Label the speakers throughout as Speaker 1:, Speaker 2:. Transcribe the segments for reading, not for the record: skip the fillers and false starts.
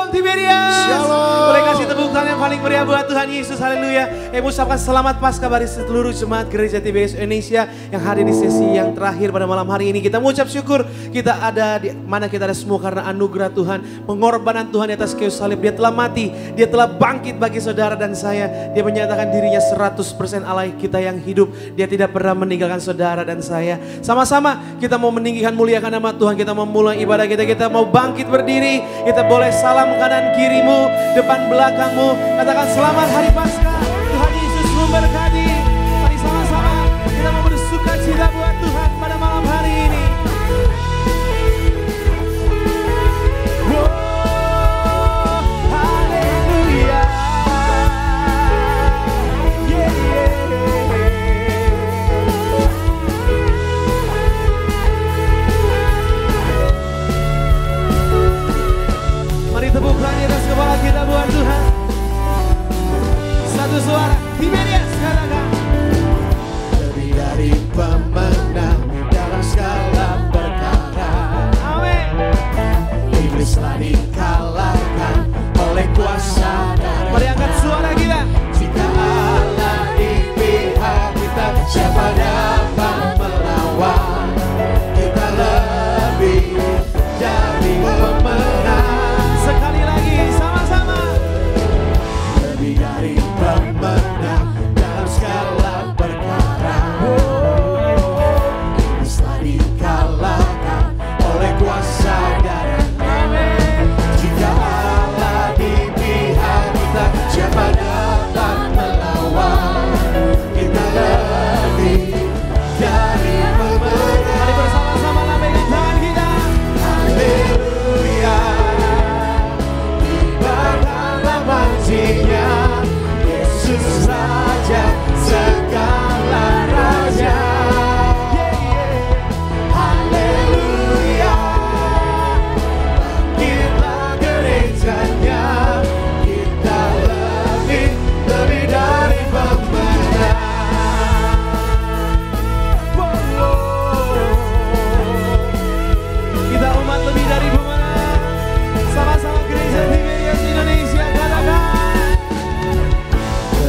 Speaker 1: Shalom Tiberias.
Speaker 2: Shalom.
Speaker 1: Boleh kasih tepuk tangan yang paling meriah buat Tuhan Yesus. Haleluya. Ucapkan selamat Paskah bagi seluruh jemaat Gereja Tiberias Indonesia yang hadir di sesi yang terakhir pada malam hari ini. Kita mengucap syukur kita ada di mana kita ada semua karena anugerah Tuhan, pengorbanan Tuhan di atas kayu salib. Dia telah mati, dia telah bangkit bagi saudara dan saya. Dia menyatakan dirinya 100% Allah kita yang hidup. Dia tidak pernah meninggalkan saudara dan saya. Sama-sama kita mau meninggikan muliakan nama Tuhan. Kita mau mulai ibadah kita. Kita mau bangkit berdiri. Kita boleh salam kanan kirimu, depan belakangmu. Katakan selamat hari Paskah. Tuhan Yesus memberkati. Mari sama-sama kita mau bersuka cita buat Tuhan pada malam hari ini. Haleluya. Mari tepuk tangan di atas kepala kita buat Tuhan. Satu suara, Tiberias katakan.
Speaker 2: Lebih dari pemenang dalam segala perkara.
Speaker 1: Amin.
Speaker 2: Iblis telah dikalahkan oleh kuasa darah.
Speaker 1: Mari angkat suara kita.
Speaker 2: Jika Allah di pihak kita, siapa dapat melawan? Kita lebih dari pemenang.
Speaker 1: Sekali lagi sama-sama.
Speaker 2: Lebih dari pemenang dalam segala perkara. Iblis telah dikalahkan oleh kuasa darah.
Speaker 1: Amin.
Speaker 2: Jika Allah di pihak kita, siapa dapat melawan? Kita lebih dari pemenang.
Speaker 1: Mari bersama-sama lambaikan tangan kita.
Speaker 2: Haleluya. Kibarkanlah pancinya, Yesus Raja segala raja. Haleluya. Bangkitlah gerejanya, kita lebih dari pemenang.
Speaker 1: Kita umat lebih dari pemenang. Sama-sama Gereja Tiberias Indonesia katakan.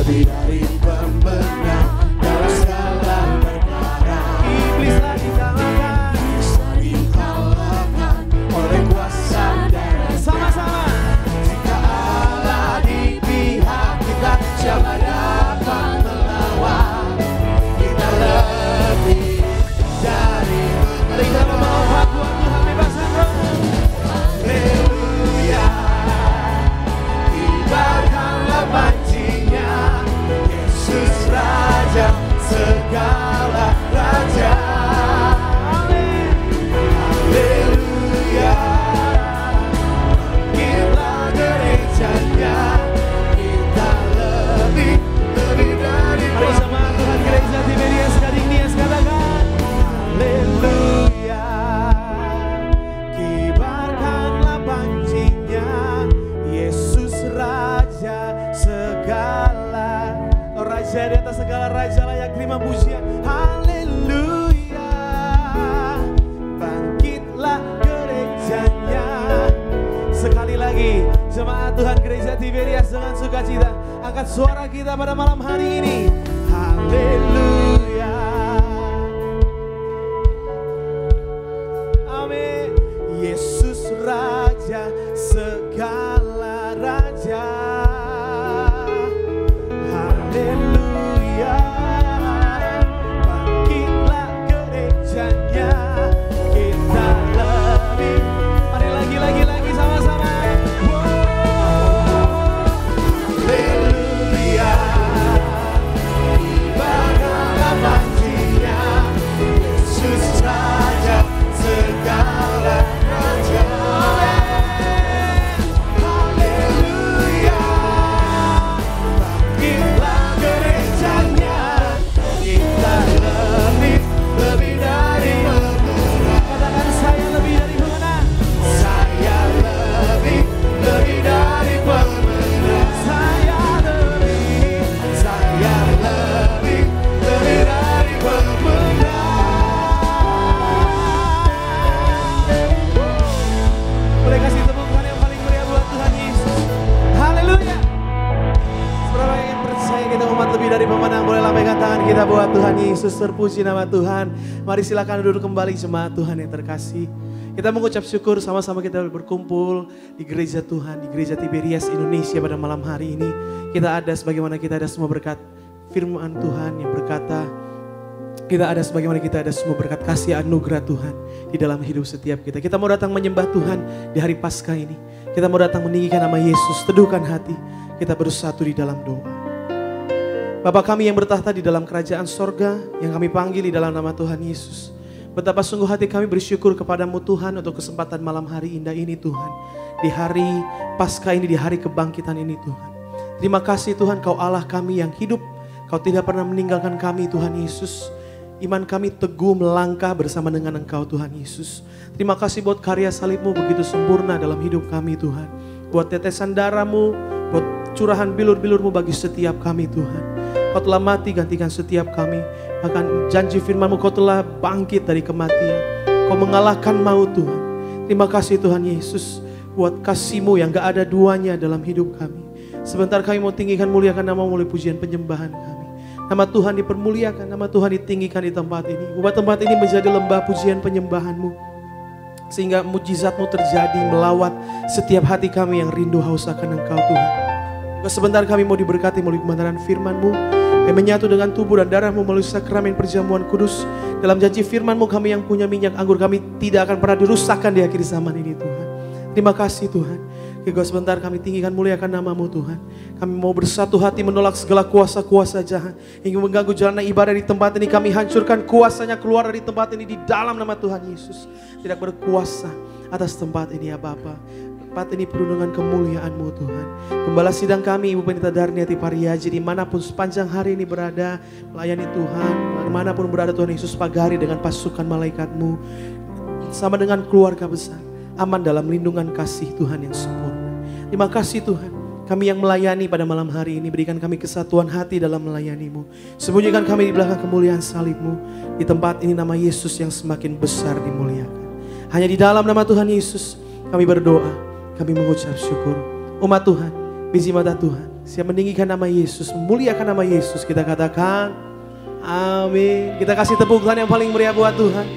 Speaker 2: Lebih dari pemenang dalam segala perkara.
Speaker 1: Iblis telah dikalahkan.
Speaker 2: Bisa dikalahkan oleh kuasa darah.
Speaker 1: Sama-sama.
Speaker 2: Jika Allah di pihak kita, siapa dapat melawan? Kita lebih dari
Speaker 1: Mari kita membawa buat Tuhan bebaskan roh.
Speaker 2: Haleluya. Kibarkanlah pancinya, Yesus Raja segala raja.
Speaker 1: Amin.
Speaker 2: Haleluya. Bangkitlah gerejanya, kita lebih dari
Speaker 1: Mari sama Tuhan Gereja Tiberias Kadinias katakan. Haleluya. Kibarkanlah pancinya, Yesus Raja segala. Oh, Raja di atas segala raja layak terima pujian. Haleluya. Bangkitlah gerejanya. Sekali lagi jemaat Tuhan Gereja Tiberias dengan sukacita angkat suara kita pada malam hari ini. Haleluya. Amin. Yesus Raja segala raja. Haleluya. Bangkitlah gerejanya, kita lebih. Mari lagi sama-sama.
Speaker 2: Haleluya. Kibarkanlah
Speaker 1: Yesus, terpuji nama Tuhan. Mari silakan duduk kembali jemaat Tuhan yang terkasih. Kita mengucap syukur sama-sama kita berkumpul di gereja Tuhan, di gereja Tiberias Indonesia pada malam hari ini. Kita ada sebagaimana kita ada semua berkat firman Tuhan yang berkata, kita ada sebagaimana kita ada semua berkat kasih anugerah Tuhan di dalam hidup setiap kita. Kita mau datang menyembah Tuhan di hari Paskah ini. Kita mau datang meninggikan nama Yesus, teduhkan hati. Kita bersatu di dalam doa. Bapa kami yang bertahta di dalam kerajaan sorga, yang kami panggil di dalam nama Tuhan Yesus. Betapa sungguh hati kami bersyukur kepadamu Tuhan untuk kesempatan malam hari indah ini Tuhan. Di hari Paskah ini, di hari kebangkitan ini Tuhan. Terima kasih Tuhan, Kau Allah kami yang hidup. Kau tidak pernah meninggalkan kami Tuhan Yesus. Iman kami teguh melangkah bersama dengan Engkau Tuhan Yesus. Terima kasih buat karya salib-Mu begitu sempurna dalam hidup kami Tuhan. Buat tetesan darah-Mu, buat curahan bilur-bilur-Mu bagi setiap kami Tuhan. Kau telah mati gantikan setiap kami. Bahkan janji firman-Mu Kau telah bangkit dari kematian. Kau mengalahkan maut Tuhan. Terima kasih Tuhan Yesus. Buat kasih-Mu yang gak ada duanya dalam hidup kami. Sebentar kami mau tinggikan muliakan nama melalui pujian penyembahan kami. Nama Tuhan dipermuliakan, nama Tuhan ditinggikan di tempat ini. Ubah tempat ini menjadi lembah pujian penyembahan-Mu. Sehingga mujizat-Mu terjadi melawat setiap hati kami yang rindu haus akan Engkau Tuhan. Sebentar kami mau diberkati melalui kebenaran firman-Mu. Yang menyatu dengan tubuh dan darah-Mu melalui sakramen perjamuan kudus. Dalam janji firman-Mu kami yang punya minyak anggur kami tidak akan pernah dirusakkan di akhir zaman ini Tuhan. Terima kasih Tuhan. Hingga sebentar kami tinggikan muliakan nama-Mu Tuhan. Kami mau bersatu hati menolak segala kuasa-kuasa jahat. Hingga mengganggu jalannya ibadah di tempat ini. Kami hancurkan kuasanya keluar dari tempat ini di dalam nama Tuhan Yesus. Tidak berkuasa atas tempat ini ya Bapa. Tempat ini penuh dengan kemuliaan-Mu Tuhan. Gembala sidang kami Ibu Pendeta Darniati Pariaji dimanapun sepanjang hari ini berada melayani Tuhan. Dimanapun berada Tuhan Yesus pagi hari dengan pasukan malaikat-Mu. Sama dengan keluarga besar. Aman dalam lindungan kasih Tuhan yang sempurna. Terima kasih Tuhan. Kami yang melayani pada malam hari ini. Berikan kami kesatuan hati dalam melayani-Mu. Sembunyikan kami di belakang kemuliaan salib-Mu. Di tempat ini nama Yesus yang semakin besar dimuliakan. Hanya di dalam nama Tuhan Yesus kami berdoa. Kami mengucap syukur. Umat Tuhan, biji mata Tuhan, siap meninggikan nama Yesus, memuliakan nama Yesus. Kita katakan, amin. Kita kasih tepuk tangan yang paling meriah buat Tuhan.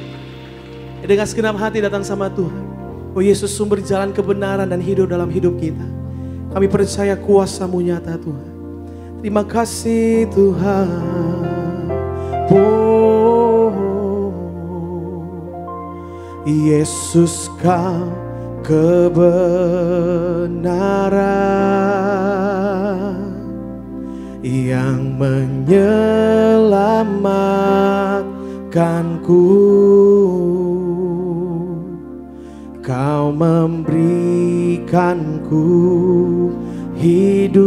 Speaker 1: Dengan segenap hati datang sama Tuhan. Oh Yesus, sumber jalan kebenaran dan hidup dalam hidup kita. Kami percaya kuasa-Mu nyata Tuhan. Terima kasih Tuhan. Oh, Yesus Kau kebenaran yang menyelamatkanku. Kau memberikanku hidup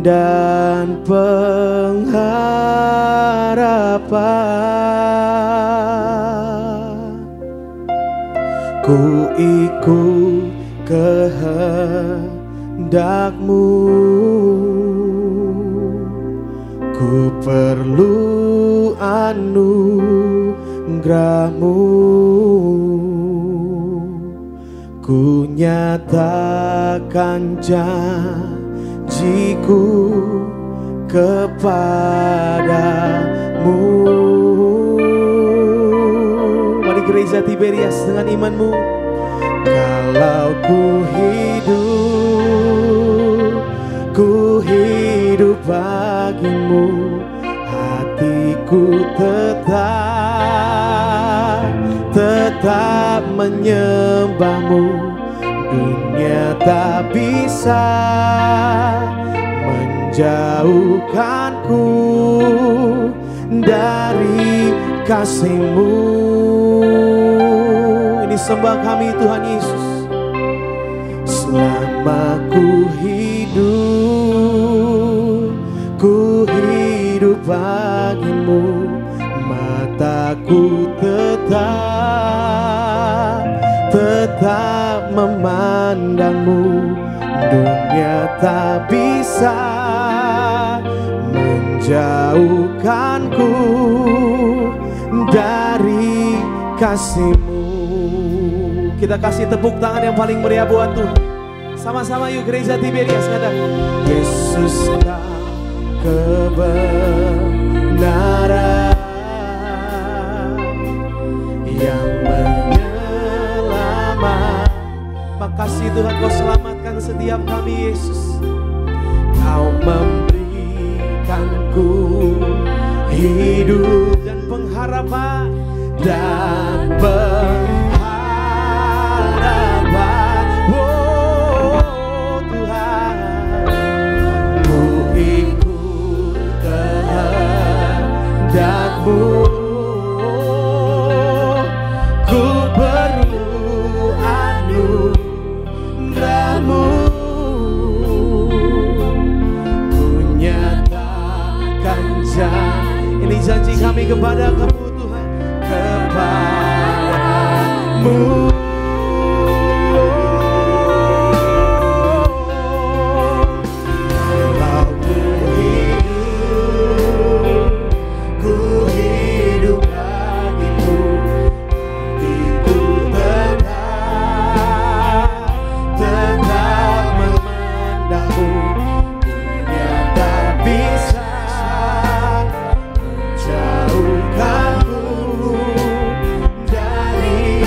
Speaker 1: dan pengharapan. Ku ikut kehendak-Mu, ku perlu anugerah-Mu, ku nyatakan janjiku kepadamu. Mari gereja Tiberias dengan iman-Mu. Kalau ku hidup bagimu, hatiku tetap menyembah-Mu. Dunia tak bisa menjauhkanku dari kasih-Mu. Ini sembah kami Tuhan Yesus. Selama ku hidup bagimu, mataku tetap memandang-Mu. Dunia tak bisa menjauhkanku dari kasih-Mu. Kita kasih tepuk tangan yang paling meriah buat Tuhan. Sama-sama yuk gereja Tiberias katakan, Yesus Kau kebenaran
Speaker 2: kebenaran yang menyelamatkan.
Speaker 1: Makasih Tuhan Kau selamatkan setiap kami Yesus.
Speaker 2: Kau memberikanku hidup
Speaker 1: Dan pengharapan
Speaker 2: dan pengharapan. Oh Tuhan, ku ikut kehendak-Mu. Ku perlu anugerah-Mu. Ku nyatakan janji.
Speaker 1: ini janji kami kepada Kamu Tuhan.
Speaker 2: Kepadamu. Kalau ku hidup bagimu, hatiku tetap memandangmu. Dunia tak bisa menjauhkanmu dari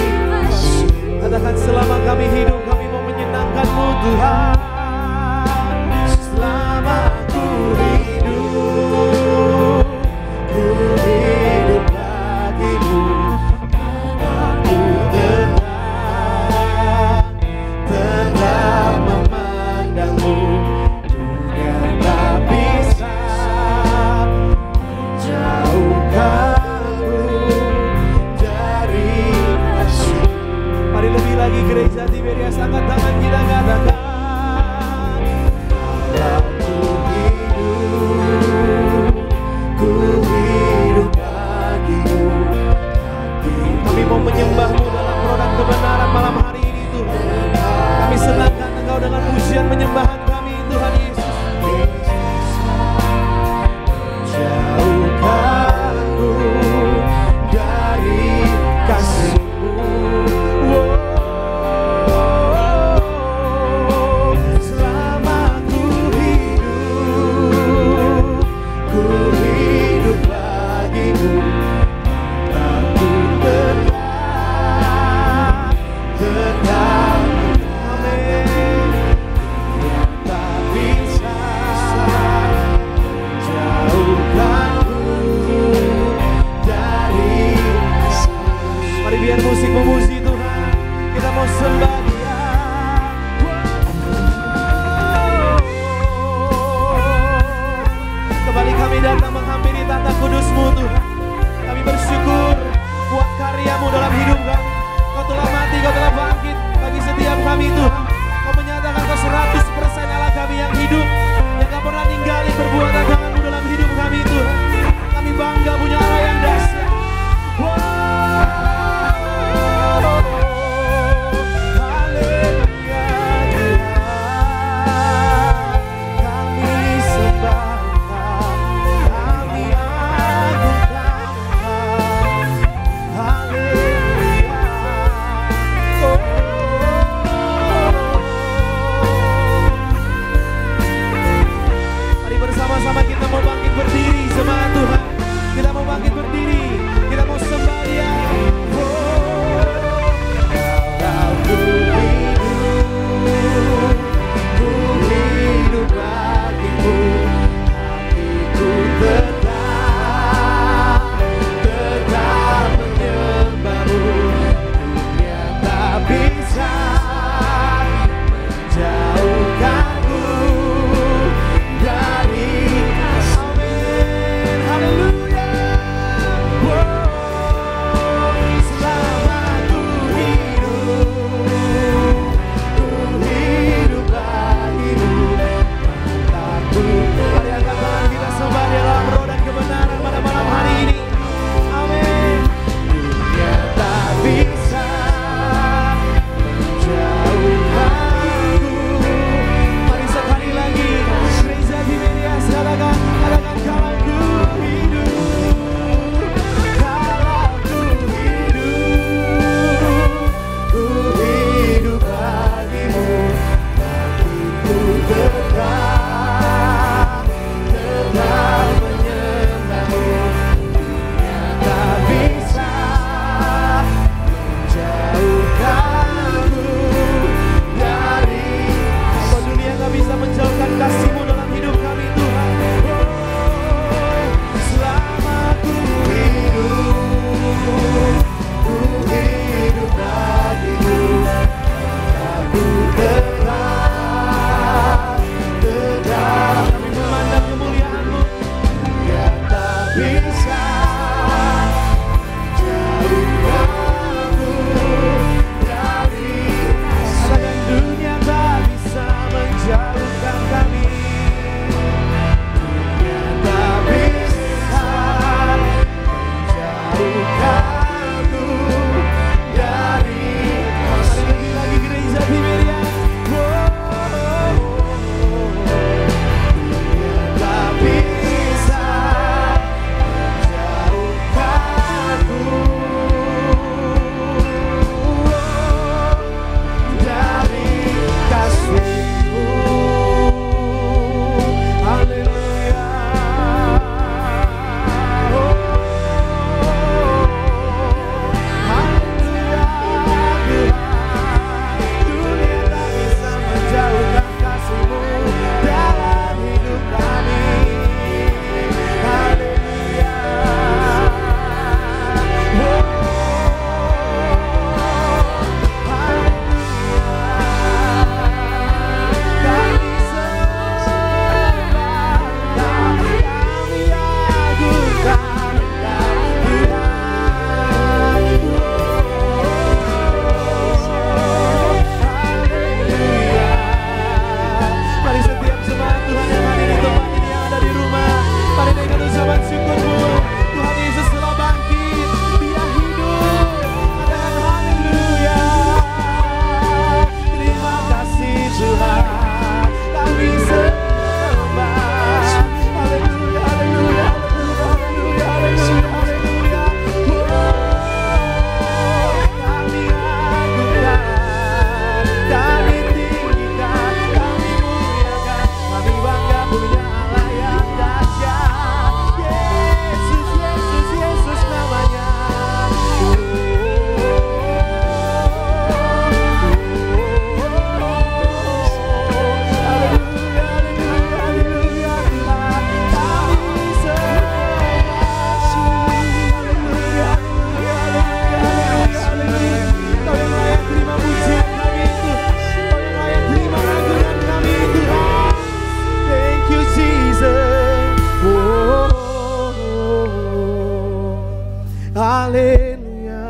Speaker 1: haleluya.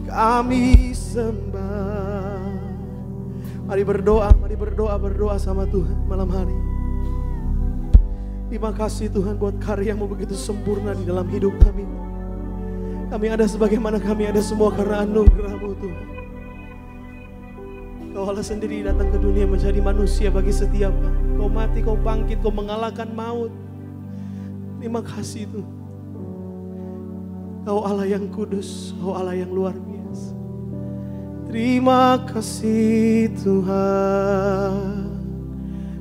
Speaker 1: Kami sembah. Mari berdoa sama Tuhan malam hari. Terima kasih Tuhan buat karya-Mu begitu sempurna di dalam hidup kami. Kami ada sebagaimana kami ada semua karena anugerah-Mu Tuhan. Kau Allah sendiri datang ke dunia menjadi manusia bagi setiap kami. Kau mati, Kau bangkit, Kau mengalahkan maut. Terima kasih Tuhan. Kau Allah yang kudus, Kau Allah yang luar biasa. Terima kasih Tuhan.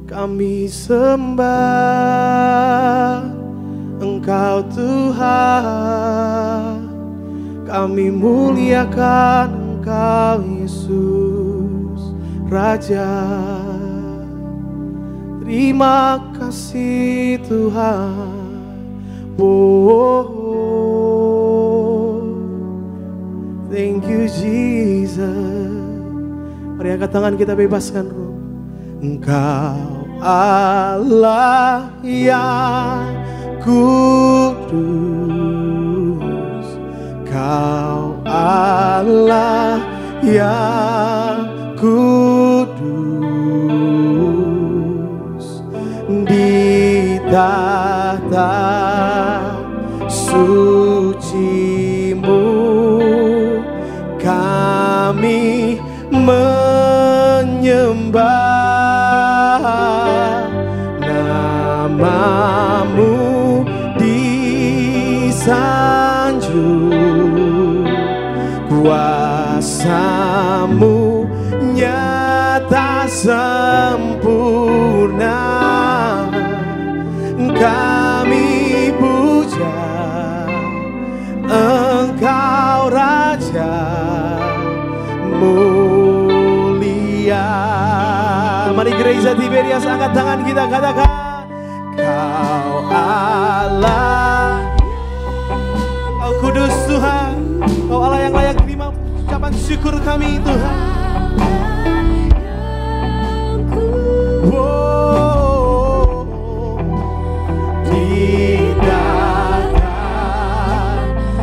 Speaker 1: Kami sembah Engkau Tuhan. Kami muliakan Engkau Yesus Raja. Terima kasih Tuhan. Thank you Jesus. Mari angkat tangan kita bebaskan roh. Engkau Allah yang kudus. Kau Allah yang kudus. Di tahta suci-Mu kami menyembah. Nama-Mu disanjung, kuasa-Mu nyata sempurna. Kami puja Engkau Raja mulia. Mari gereja Tiberias angkat tangan kita katakan, Kau Allah, Kau kudus Tuhan. Kau Allah yang layak terima ucapan syukur kami Tuhan. Di dalam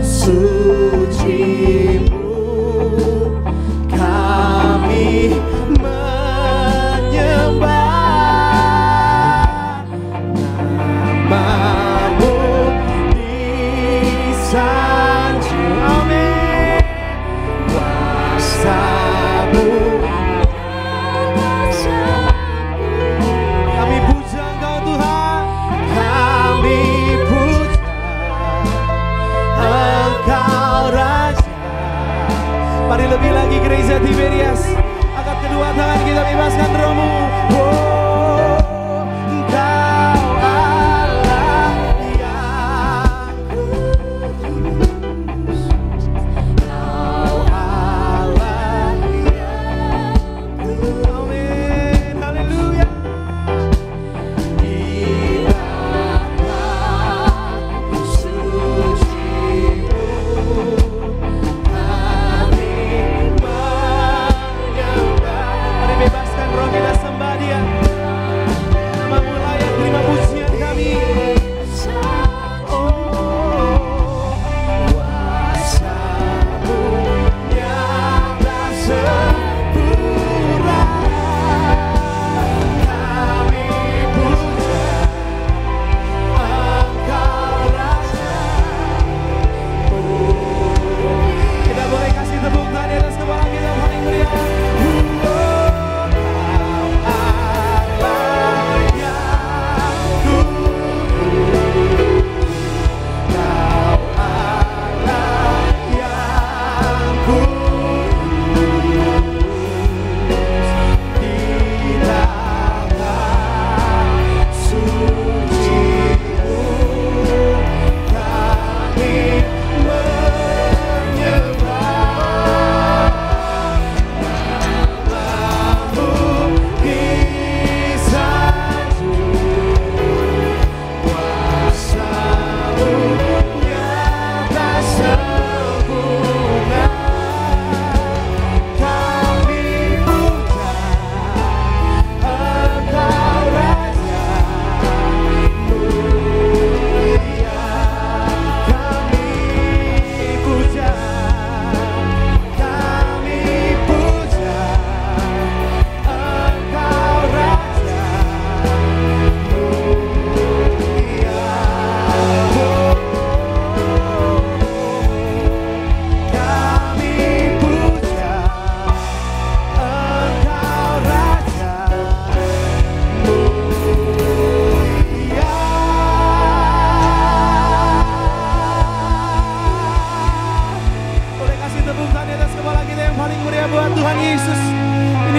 Speaker 1: suci-Mu kami menyembah. Nama-Mu disanjung, amin. Kuasa-Mu kami puja Engkau Tuhan. Kami puja Engkau Raja. Mari lebih lagi gereja Tiberias, angkat kedua tangan kita bebaskan roh-Mu. Engkau Allah yang kudus. Engkau Allah yang kudus. Amin, haleluya. Di dalam suci-Mu kami menyembah. Mari bebaskan roh kita sembah Dia.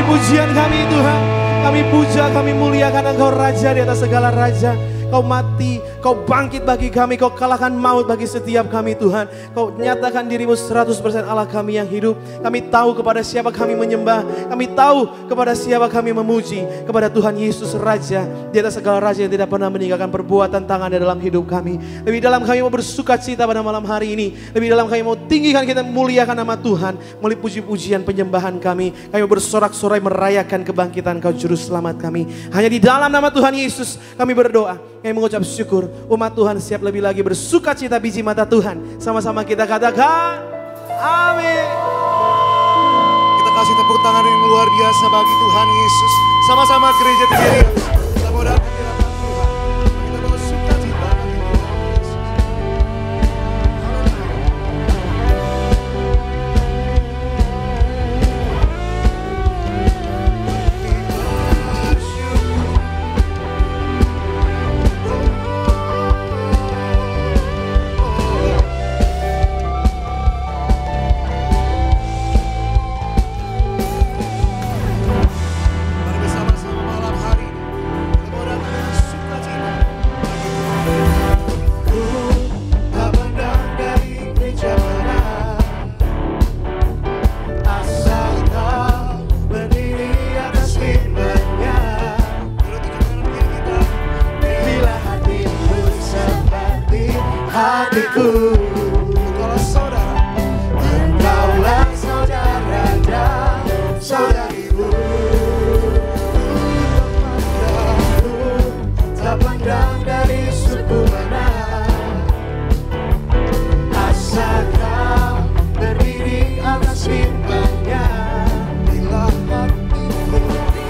Speaker 1: Ini pujian kami Tuhan. Kami puja, kami muliakan Engkau Raja di atas segala raja. Kau mati, Kau bangkit bagi kami, Kau kalahkan maut bagi setiap kami Tuhan. Kau nyatakan dirimu 100% Allah kami yang hidup. Kami tahu kepada siapa kami menyembah. Kami tahu kepada siapa kami memuji. Kepada Tuhan Yesus Raja di atas segala raja yang tidak pernah meninggalkan perbuatan tangannya dalam hidup kami. Lebih dalam kami mau bersuka cita pada malam hari ini. Lebih dalam kami mau tinggikan, kita memuliakan nama Tuhan. Melalui puji-pujian penyembahan kami. Kami bersorak-sorai merayakan kebangkitan Kau Juru Selamat kami. Hanya di dalam nama Tuhan Yesus kami berdoa. Kami mengucap syukur. Umat Tuhan siap lebih lagi bersuka cita biji mata Tuhan. Sama-sama kita katakan amin.
Speaker 2: Kita kasih tepuk tangan yang luar biasa bagi Tuhan Yesus. Sama-sama gereja Tiberias. Kita mau datang di hadapan Tuhan. Kita mau suka cita bagi Tuhan Yesus. Engkaulah saudara, engkaulah saudara dan saudariku. Tak pandang dari suku mana, asal kau berdiri atas firman-Nya.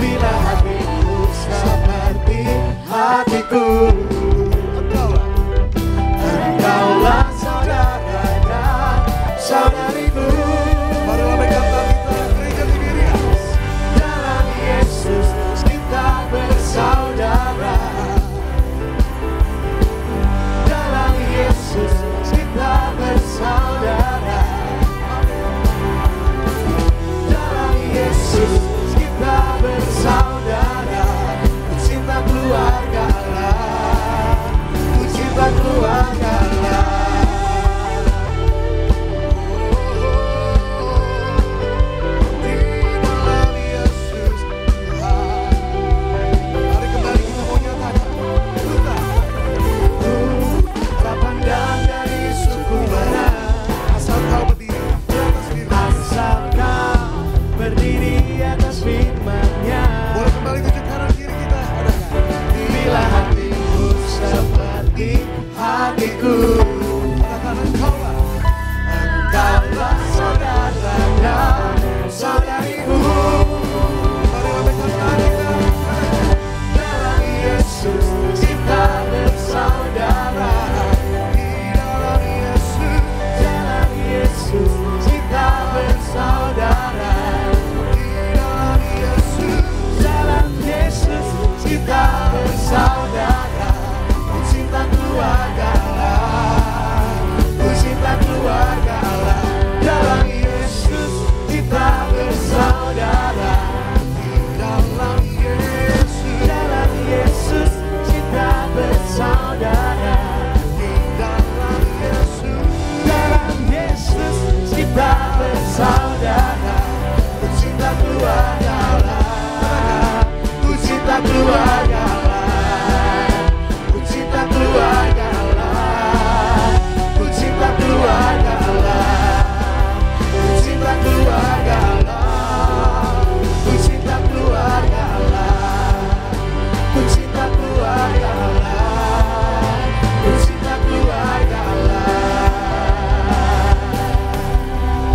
Speaker 2: Bila hatimu seperti hatiku. Engkaulah saudara dan saudariku. Marilah berkata kita gereja Tiberias. Dalam Yesus kita bersaudara. Dalam Yesus kita bersaudara. Dalam Yesus kita bersaudara. Cinta keluarga Allah, cinta keluarga. Engkaulah saudara dan saudariku. Marilah berkata kita. Dalam Yesus kita bersaudara. Di dalam Yesus, dalam Yesus kita bersaudara. Di dalam Yesus, dalam Yesus kita bersaudara. Cinta keluarga Allah, cinta keluarga Allah. Dalam Yesus kita bersaudara. Dalam Yesus, dalam Yesus kita bersaudara. Dalam Yesus, dalam Yesus kita bersaudara. Cinta keluarga Allah, cinta keluarga Allah. Cinta keluarga Allah, cinta keluarga Allah, cinta keluarga Allah, cinta keluarga Allah, cinta keluarga Allah, cinta keluarga Allah.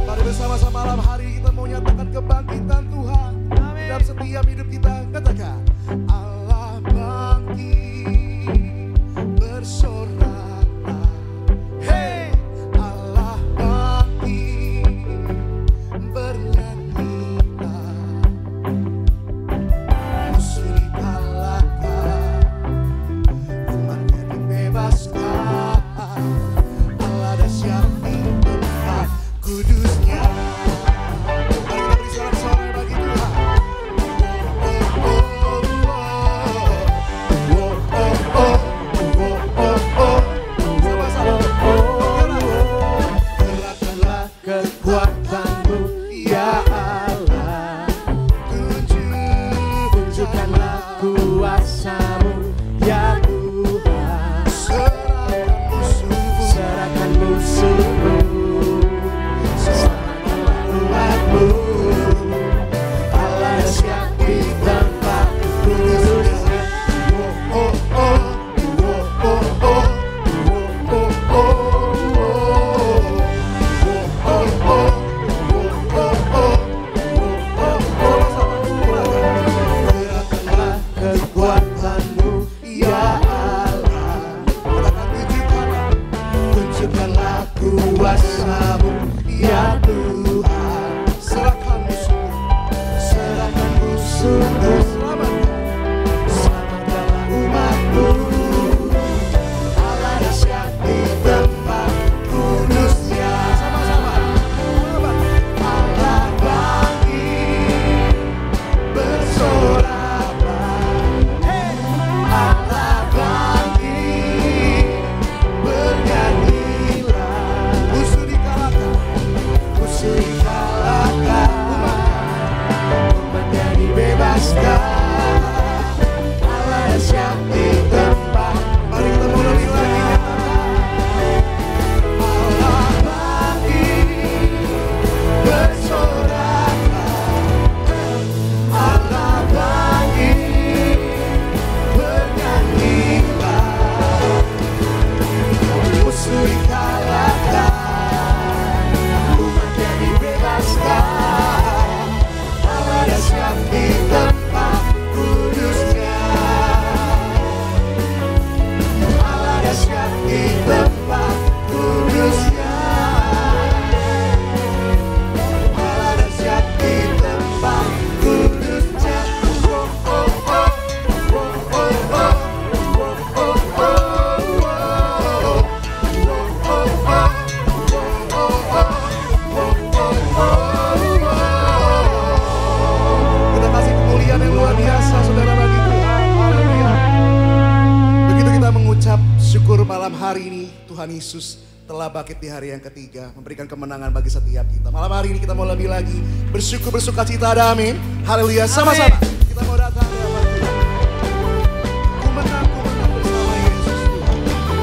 Speaker 2: Mari bersama-sama malam hari kita mau nyatakan kebangkitan Tuhan dalam setiap hidup kita. Katakan Allah bangkit. Bersoraklah, hey, Allah bangkit, bernyanyilah, musuh dikalahkan, umatnya dibebaskan, Allah dahsyat di tempat kudusnya. Mari kita beri sorak-sorai bagi Tuhan. Tuhan Yesus telah bangkit di hari yang ketiga, memberikan kemenangan bagi setiap kita. Malam hari ini kita mau lebih lagi bersyukur, bersukacita, ada amin. Haleluya, sama-sama kita mau datang di hadapan Tuhan. Ku menang bersama Yesus Tuhan.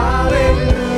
Speaker 2: Haleluya.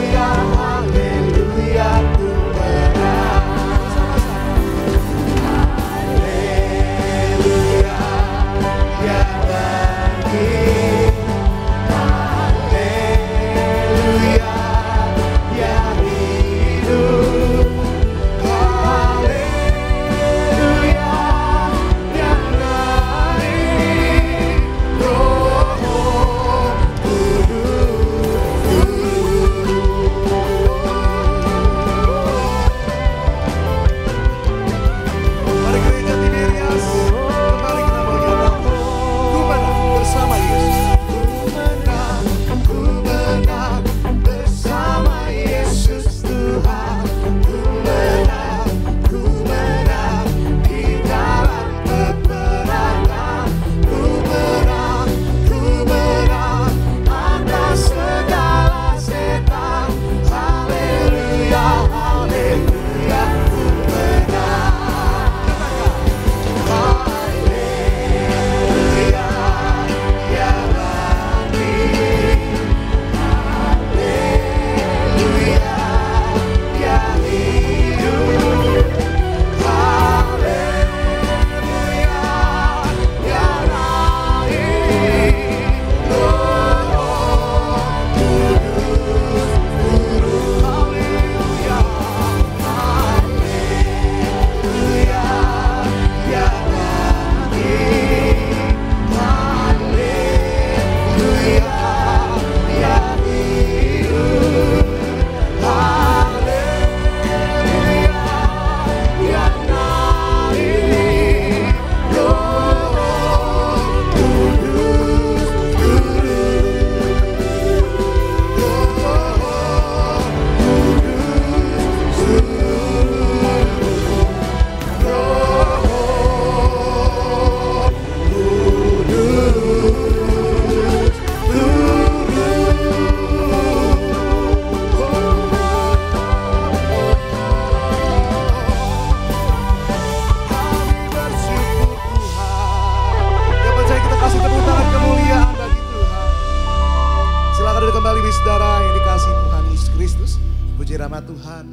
Speaker 2: Tuhan,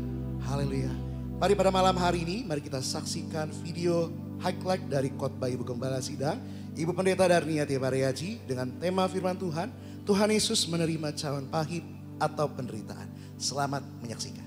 Speaker 2: haleluya. Mari pada malam hari ini, mari kita saksikan video highlight dari khotbah Ibu Gembala Sidang, Ibu Pendeta Darnia Tiabareaji dengan tema firman Tuhan, Tuhan Yesus menerima cawan pahit atau penderitaan. Selamat menyaksikan.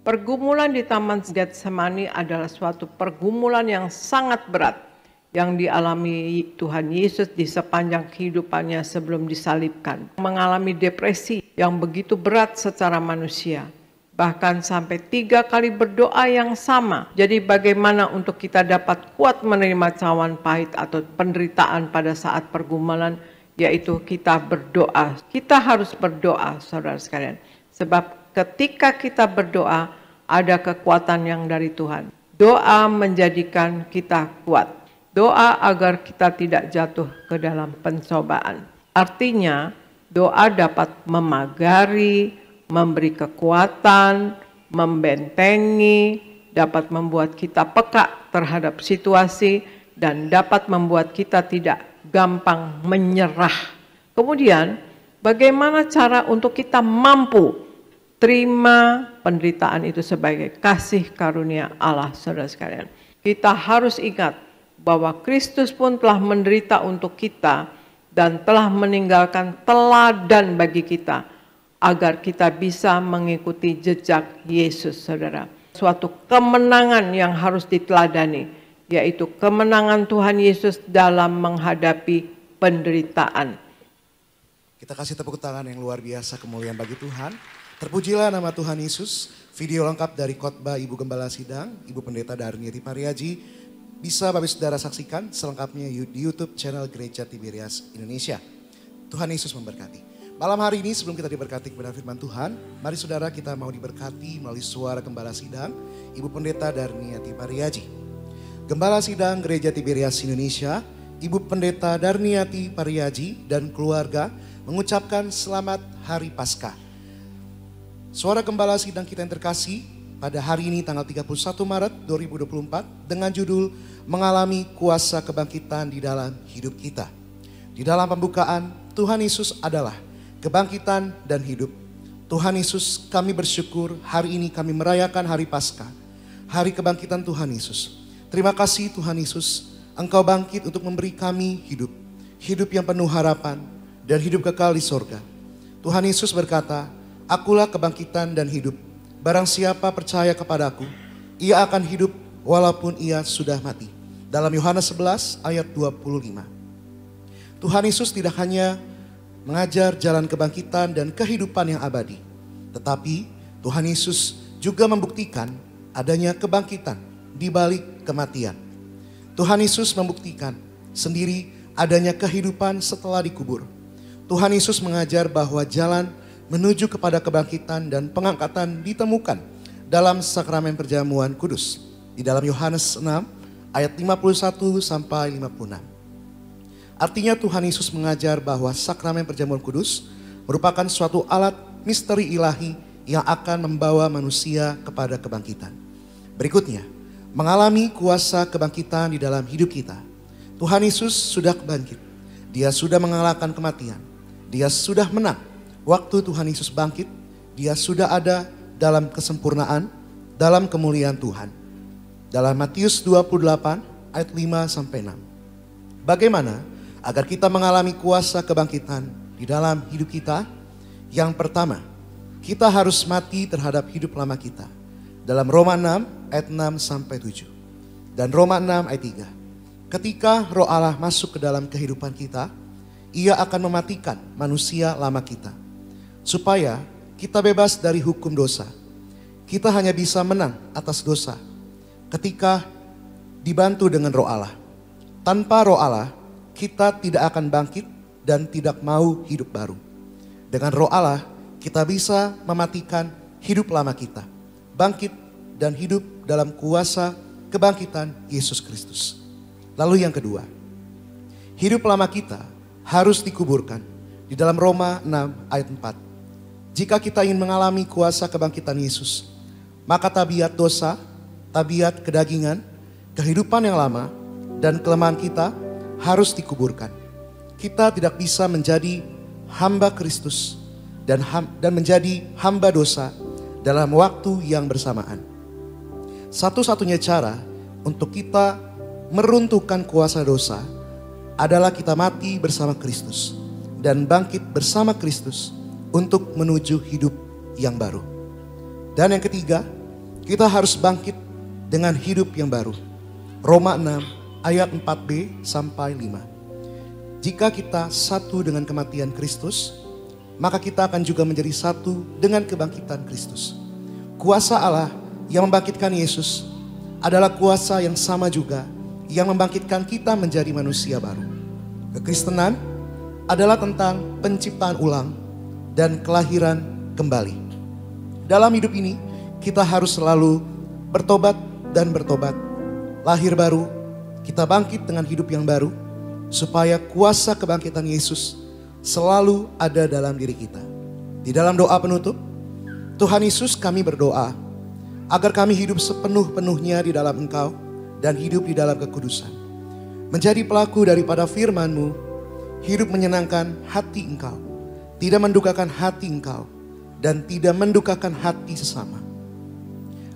Speaker 3: Pergumulan di Taman Getsemani adalah suatu pergumulan yang sangat berat yang dialami Tuhan Yesus di sepanjang kehidupannya sebelum disalibkan. Mengalami depresi yang begitu berat secara manusia. Bahkan sampai 3 kali berdoa yang sama. Jadi bagaimana untuk kita dapat kuat menerima cawan pahit atau penderitaan pada saat pergumulan, yaitu kita berdoa. Kita harus berdoa, saudara sekalian. Sebab ketika kita berdoa, ada kekuatan yang dari Tuhan. Doa menjadikan kita kuat. Doa agar kita tidak jatuh ke dalam pencobaan. Artinya, Doa dapat memagari, memberi kekuatan, membentengi, dapat membuat kita peka terhadap situasi, dan dapat membuat kita tidak gampang menyerah. Kemudian, bagaimana cara untuk kita mampu terima penderitaan itu sebagai kasih karunia Allah, saudara sekalian? Kita harus ingat bahwa Kristus pun telah menderita untuk kita dan telah meninggalkan teladan bagi kita agar kita bisa mengikuti jejak Yesus, saudara. Suatu kemenangan yang harus diteladani, yaitu kemenangan Tuhan Yesus dalam menghadapi penderitaan.
Speaker 2: Kita kasih tepuk tangan yang luar biasa, kemuliaan bagi Tuhan. Terpujilah nama Tuhan Yesus. Video lengkap dari khotbah Ibu Gembala Sidang, Ibu Pendeta Darniati Pariaji, bisa Bapak Saudara saksikan selengkapnya di YouTube channel Gereja Tiberias Indonesia. Tuhan Yesus memberkati. Malam hari ini sebelum kita diberkati kepada firman Tuhan, mari saudara kita mau diberkati melalui suara Gembala Sidang, Ibu Pendeta Darniati Pariaji. Gembala Sidang Gereja Tiberias Indonesia, Ibu Pendeta Darniati Pariaji dan keluarga mengucapkan selamat Hari Paskah. Suara Gembala Sidang kita yang terkasih, pada hari ini tanggal 31 Maret 2024 dengan judul Mengalami Kuasa Kebangkitan di dalam Hidup Kita. Di dalam pembukaan, Tuhan Yesus adalah kebangkitan dan hidup. Tuhan Yesus, kami bersyukur hari ini kami merayakan Hari Paskah, Hari Kebangkitan Tuhan Yesus. Terima kasih Tuhan Yesus, Engkau bangkit untuk memberi kami hidup. Hidup yang penuh harapan dan hidup kekal di sorga. Tuhan Yesus berkata, Akulah kebangkitan dan hidup. Barang siapa percaya kepadaku, ia akan hidup walaupun ia sudah mati. Dalam Yohanes 11 ayat 25. Tuhan Yesus tidak hanya mengajar jalan kebangkitan dan kehidupan yang abadi, tetapi Tuhan Yesus juga membuktikan adanya kebangkitan di balik kematian. Tuhan Yesus membuktikan sendiri adanya kehidupan setelah dikubur. Tuhan Yesus mengajar bahwa jalan menuju kepada kebangkitan dan pengangkatan ditemukan dalam sakramen perjamuan kudus. Di dalam Yohanes 6 ayat 51 sampai 56. Artinya Tuhan Yesus mengajar bahwa sakramen perjamuan kudus merupakan suatu alat misteri ilahi yang akan membawa manusia kepada kebangkitan. Berikutnya, mengalami kuasa kebangkitan di dalam hidup kita. Tuhan Yesus sudah bangkit. Dia sudah mengalahkan kematian. Dia sudah menang. Waktu Tuhan Yesus bangkit, dia sudah ada dalam kesempurnaan, dalam kemuliaan Tuhan. Dalam Matius 28 ayat 5 sampai 6. Bagaimana agar kita mengalami kuasa kebangkitan di dalam hidup kita? Yang pertama, kita harus mati terhadap hidup lama kita. Dalam Roma 6 ayat 6 sampai 7. Dan Roma 6 ayat 3. Ketika Roh Allah masuk ke dalam kehidupan kita, Ia akan mematikan manusia lama kita, supaya kita bebas dari hukum dosa. Kita hanya bisa menang atas dosa ketika dibantu dengan Roh Allah. Tanpa Roh Allah, kita tidak akan bangkit dan tidak mau hidup baru. Dengan Roh Allah, kita bisa mematikan hidup lama kita, bangkit dan hidup dalam kuasa kebangkitan Yesus Kristus. Lalu yang kedua, hidup lama kita harus dikuburkan. Di dalam Roma 6 ayat 4. Jika kita ingin mengalami kuasa kebangkitan Yesus, maka tabiat dosa, tabiat kedagingan, kehidupan yang lama, dan kelemahan kita harus dikuburkan. Kita tidak bisa menjadi hamba Kristus dan menjadi hamba dosa dalam waktu yang bersamaan. Satu-satunya cara untuk kita meruntuhkan kuasa dosa adalah kita mati bersama Kristus dan bangkit bersama Kristus untuk menuju hidup yang baru. Dan yang ketiga, kita harus bangkit dengan hidup yang baru. Roma 6 ayat 4b sampai 5. Jika kita satu dengan kematian Kristus, maka kita akan juga menjadi satu dengan kebangkitan Kristus. Kuasa Allah yang membangkitkan Yesus adalah kuasa yang sama juga yang membangkitkan kita menjadi manusia baru. Kekristenan adalah tentang penciptaan ulang dan kelahiran kembali. Dalam hidup ini kita harus selalu bertobat dan bertobat. Lahir baru, kita bangkit dengan hidup yang baru supaya kuasa kebangkitan Yesus selalu ada dalam diri kita. Di dalam doa penutup, Tuhan Yesus, kami berdoa agar kami hidup sepenuh-penuhnya di dalam Engkau dan hidup di dalam kekudusan. Menjadi pelaku daripada firman-Mu, hidup menyenangkan hati Engkau, tidak mendukakan hati Engkau, dan tidak mendukakan hati sesama.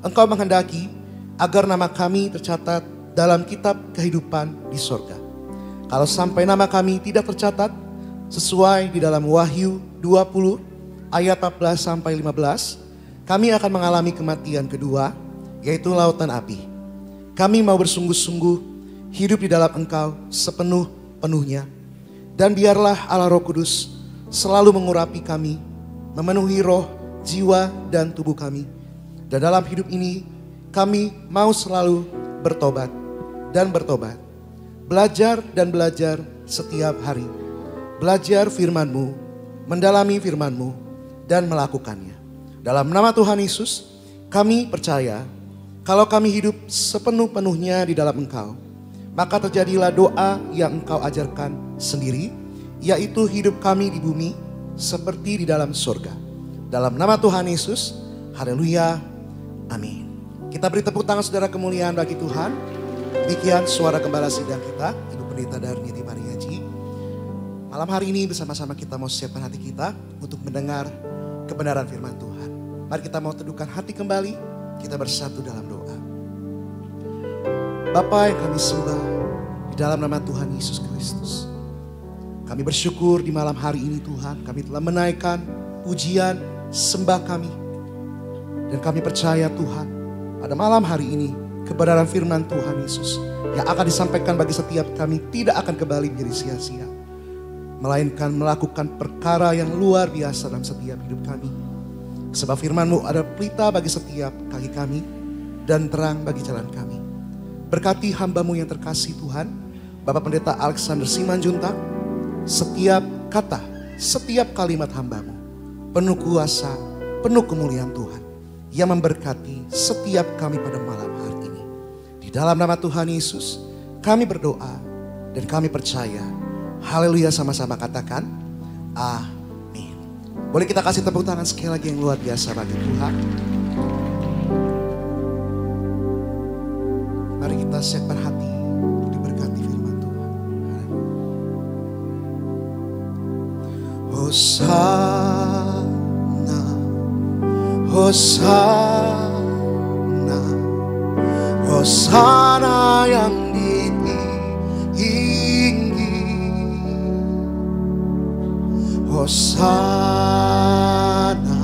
Speaker 2: Engkau menghendaki agar nama kami tercatat dalam kitab kehidupan di sorga. Kalau sampai nama kami tidak tercatat sesuai di dalam Wahyu 20 ayat 14 sampai 15, kami akan mengalami kematian kedua, yaitu lautan api. Kami mau bersungguh-sungguh hidup di dalam Engkau sepenuh-penuhnya. Dan biarlah Allah Roh Kudus selalu mengurapi kami, memenuhi roh, jiwa, dan tubuh kami. Dan dalam hidup ini kami mau selalu bertobat dan bertobat. Belajar dan belajar setiap hari. Belajar firman-Mu, mendalami firman-Mu, dan melakukannya. Dalam nama Tuhan Yesus, kami percaya kalau kami hidup sepenuh-penuhnya di dalam Engkau, maka terjadilah doa yang Engkau ajarkan sendiri, yaitu hidup kami di bumi seperti di dalam surga. Dalam nama Tuhan Yesus, haleluya, amin. Kita beri tepuk tangan saudara kemuliaan bagi Tuhan. Demikian suara gembala sidang kita, Ibu Pendeta Darniti Pariaji. Malam hari ini bersama-sama kita mau siapkan hati kita untuk mendengar kebenaran firman Tuhan. Mari kita mau teduhkan hati kembali, kita bersatu dalam doa. Bapa yang kami sembah di dalam nama Tuhan Yesus Kristus, kami bersyukur di malam hari ini Tuhan, kami telah menaikkan pujian sembah kami. Dan kami percaya Tuhan, pada malam hari ini kebenaran firman Tuhan Yesus yang akan disampaikan bagi setiap kami tidak akan kembali menjadi sia-sia, melainkan melakukan perkara yang luar biasa dalam setiap hidup kami. Sebab firman-Mu adalah pelita bagi setiap kaki kami dan terang bagi jalan kami. Berkati hamba-Mu yang terkasih Tuhan, Bapak Pendeta Alexander Simanjuntak, setiap kata, setiap kalimat hamba-Mu penuh kuasa, penuh kemuliaan Tuhan yang memberkati setiap kami pada malam hari ini. Di dalam nama Tuhan Yesus kami berdoa dan kami percaya. Haleluya, sama-sama katakan amin. Boleh kita kasih tepuk tangan sekali lagi yang luar biasa bagi Tuhan. Mari kita siapkan hati untuk diberkati firman Tuhan. Hosana, Hosana, Hosana yang Hosana,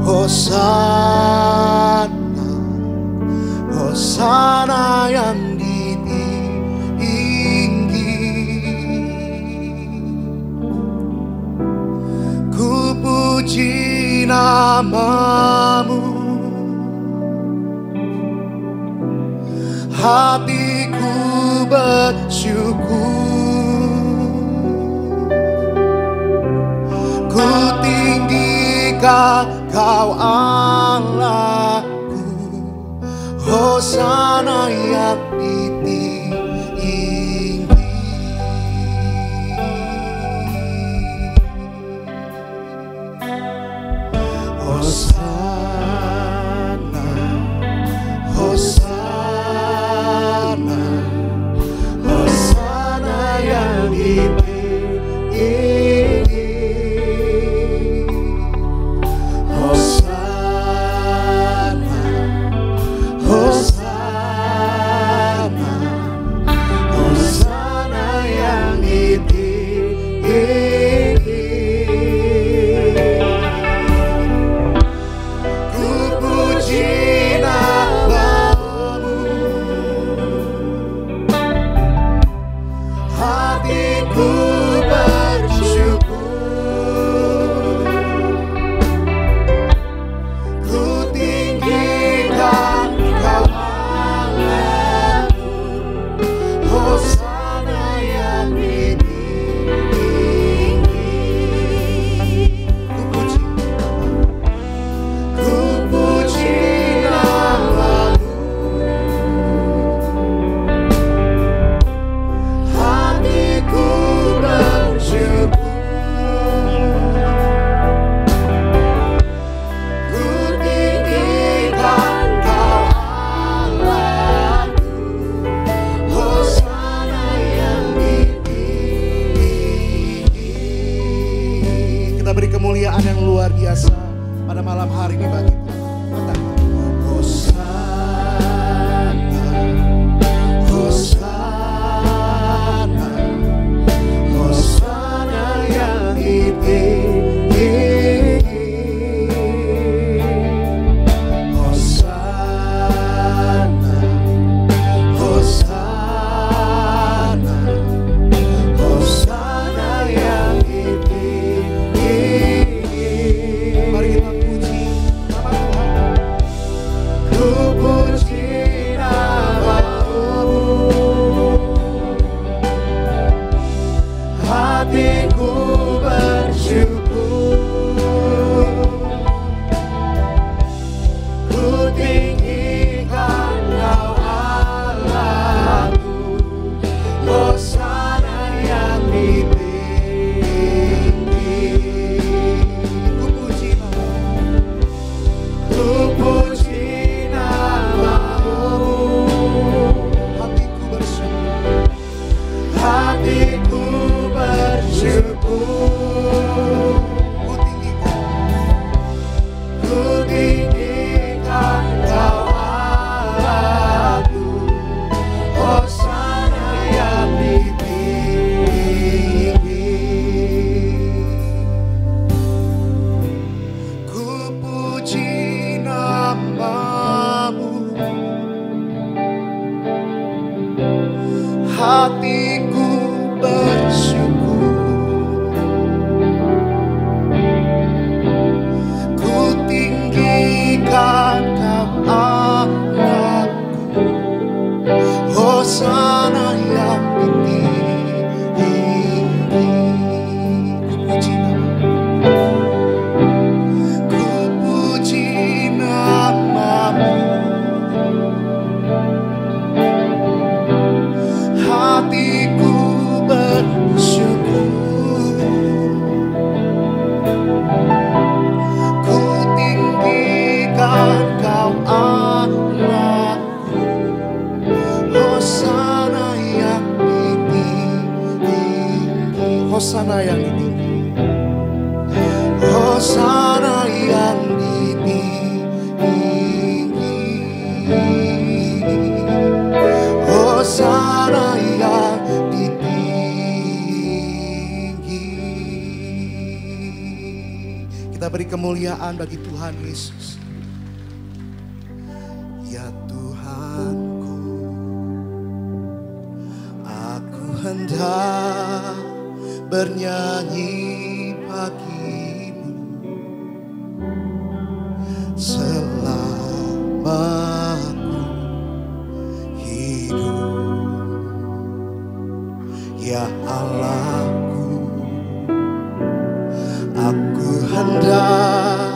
Speaker 2: Hosana, Hosana yang tinggi. Ku puji nama-Mu, hatiku bersyukur. Ku tinggikan Kau Allahku, Hosana yang tinggi. Hosana, Hosana, Hosana yang tinggi. pada malam hari ini bagi Tuhan. Hosana, Hosana, Hosana yang tinggi. Hosana, Hosana, Hosana yang tinggi. Mari kita puji nama Tuhan. Ku puji namamu, hatiku bersyukur. Ku tinggikan Kau Allahku, Hosana yang tinggi. Ku puji namamu, ku puji namamu, hatiku bersyukur, hatiku bersyukur. Ku tinggikan Kau Allahku, Hosana yang tinggi. Ku puji namamu, hatiku bersyukur. Ku tinggikan Kau Allahku, Hosana yang tinggi. Ku puji namamu, ku puji namamu, hatiku bersyukur. Ku tinggikan Kau Allahku, Hosana yang tinggi. Hosana yang tinggi, Hosana yang tinggi. Hosana yang tinggi. Kita beri kemuliaan bagi Tuhan Yesus. Ya Tuhanku, aku hendak bernyanyi bagimu selama aku hidup. Ya Allahku, aku hendak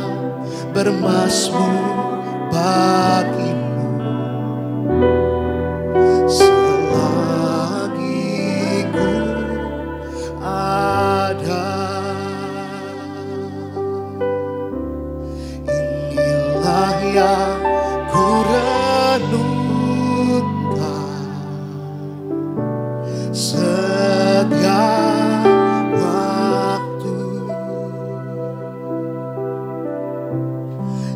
Speaker 2: bermazmur bagimu selagi ku ada. Inilah yang ku renungkan setiap waktu.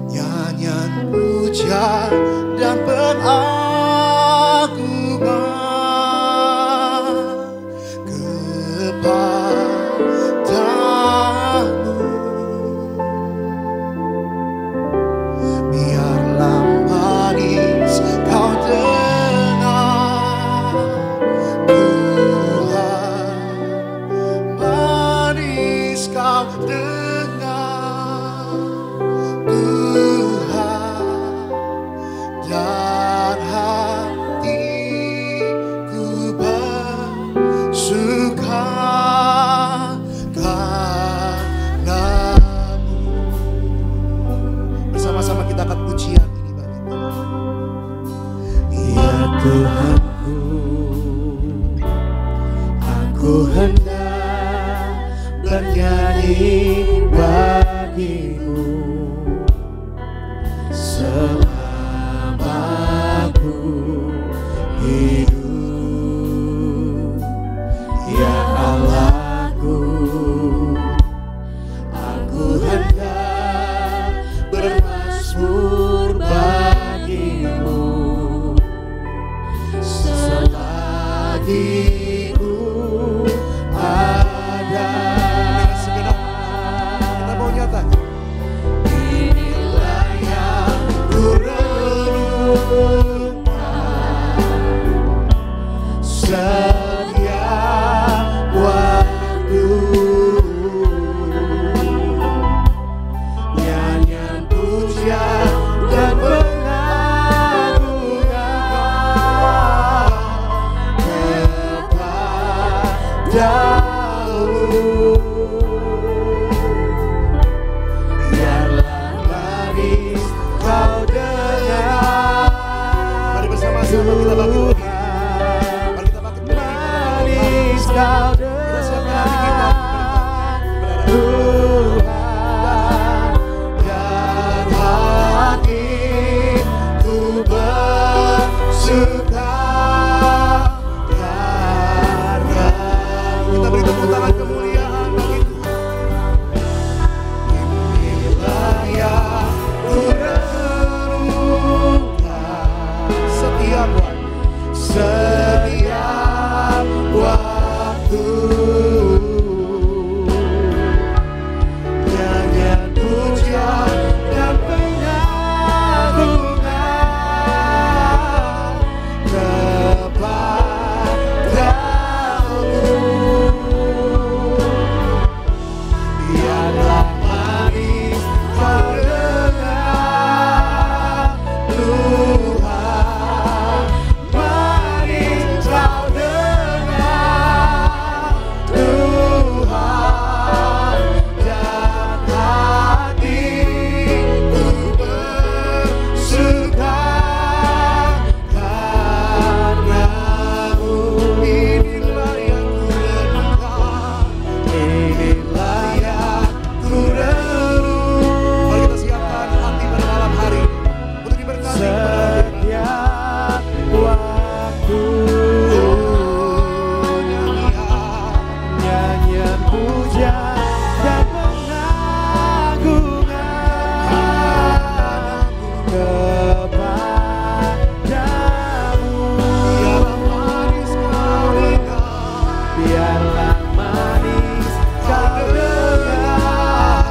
Speaker 2: Nyanyian puja dan pengagungan kepadamu. Biarlah manis kau dengar, Tuhan, manis kau dengar, Tuhan,
Speaker 1: pujian dan pengagungan kepadamu. Biarlah manis kau dengar.
Speaker 2: Mari bersama-sama kita bangkit. Mari kita bangkit.
Speaker 1: Manis kau dengar Tuhan, dan hatiku bersuka karena
Speaker 2: Kita beri tepuk tangan kemuliaan bagi Tuhan.
Speaker 1: inilah yang ku renungkan
Speaker 2: Setiap
Speaker 1: waktu. Nyanyian pujian dan pengagungan kepadamu. Biarlah manis kau dengar Tuhan, manis kau dengar Tuhan, dan hatiku bersuka karenamu. Inilah yang ku renungkan, inilah yang ku renungkan.
Speaker 2: Mari kita siapkan hati pada malam hari untuk diberkati kepada
Speaker 1: Setiap waktu nyanyian pujian dan pengagungan kepadamu. Biarlah manis kau dengar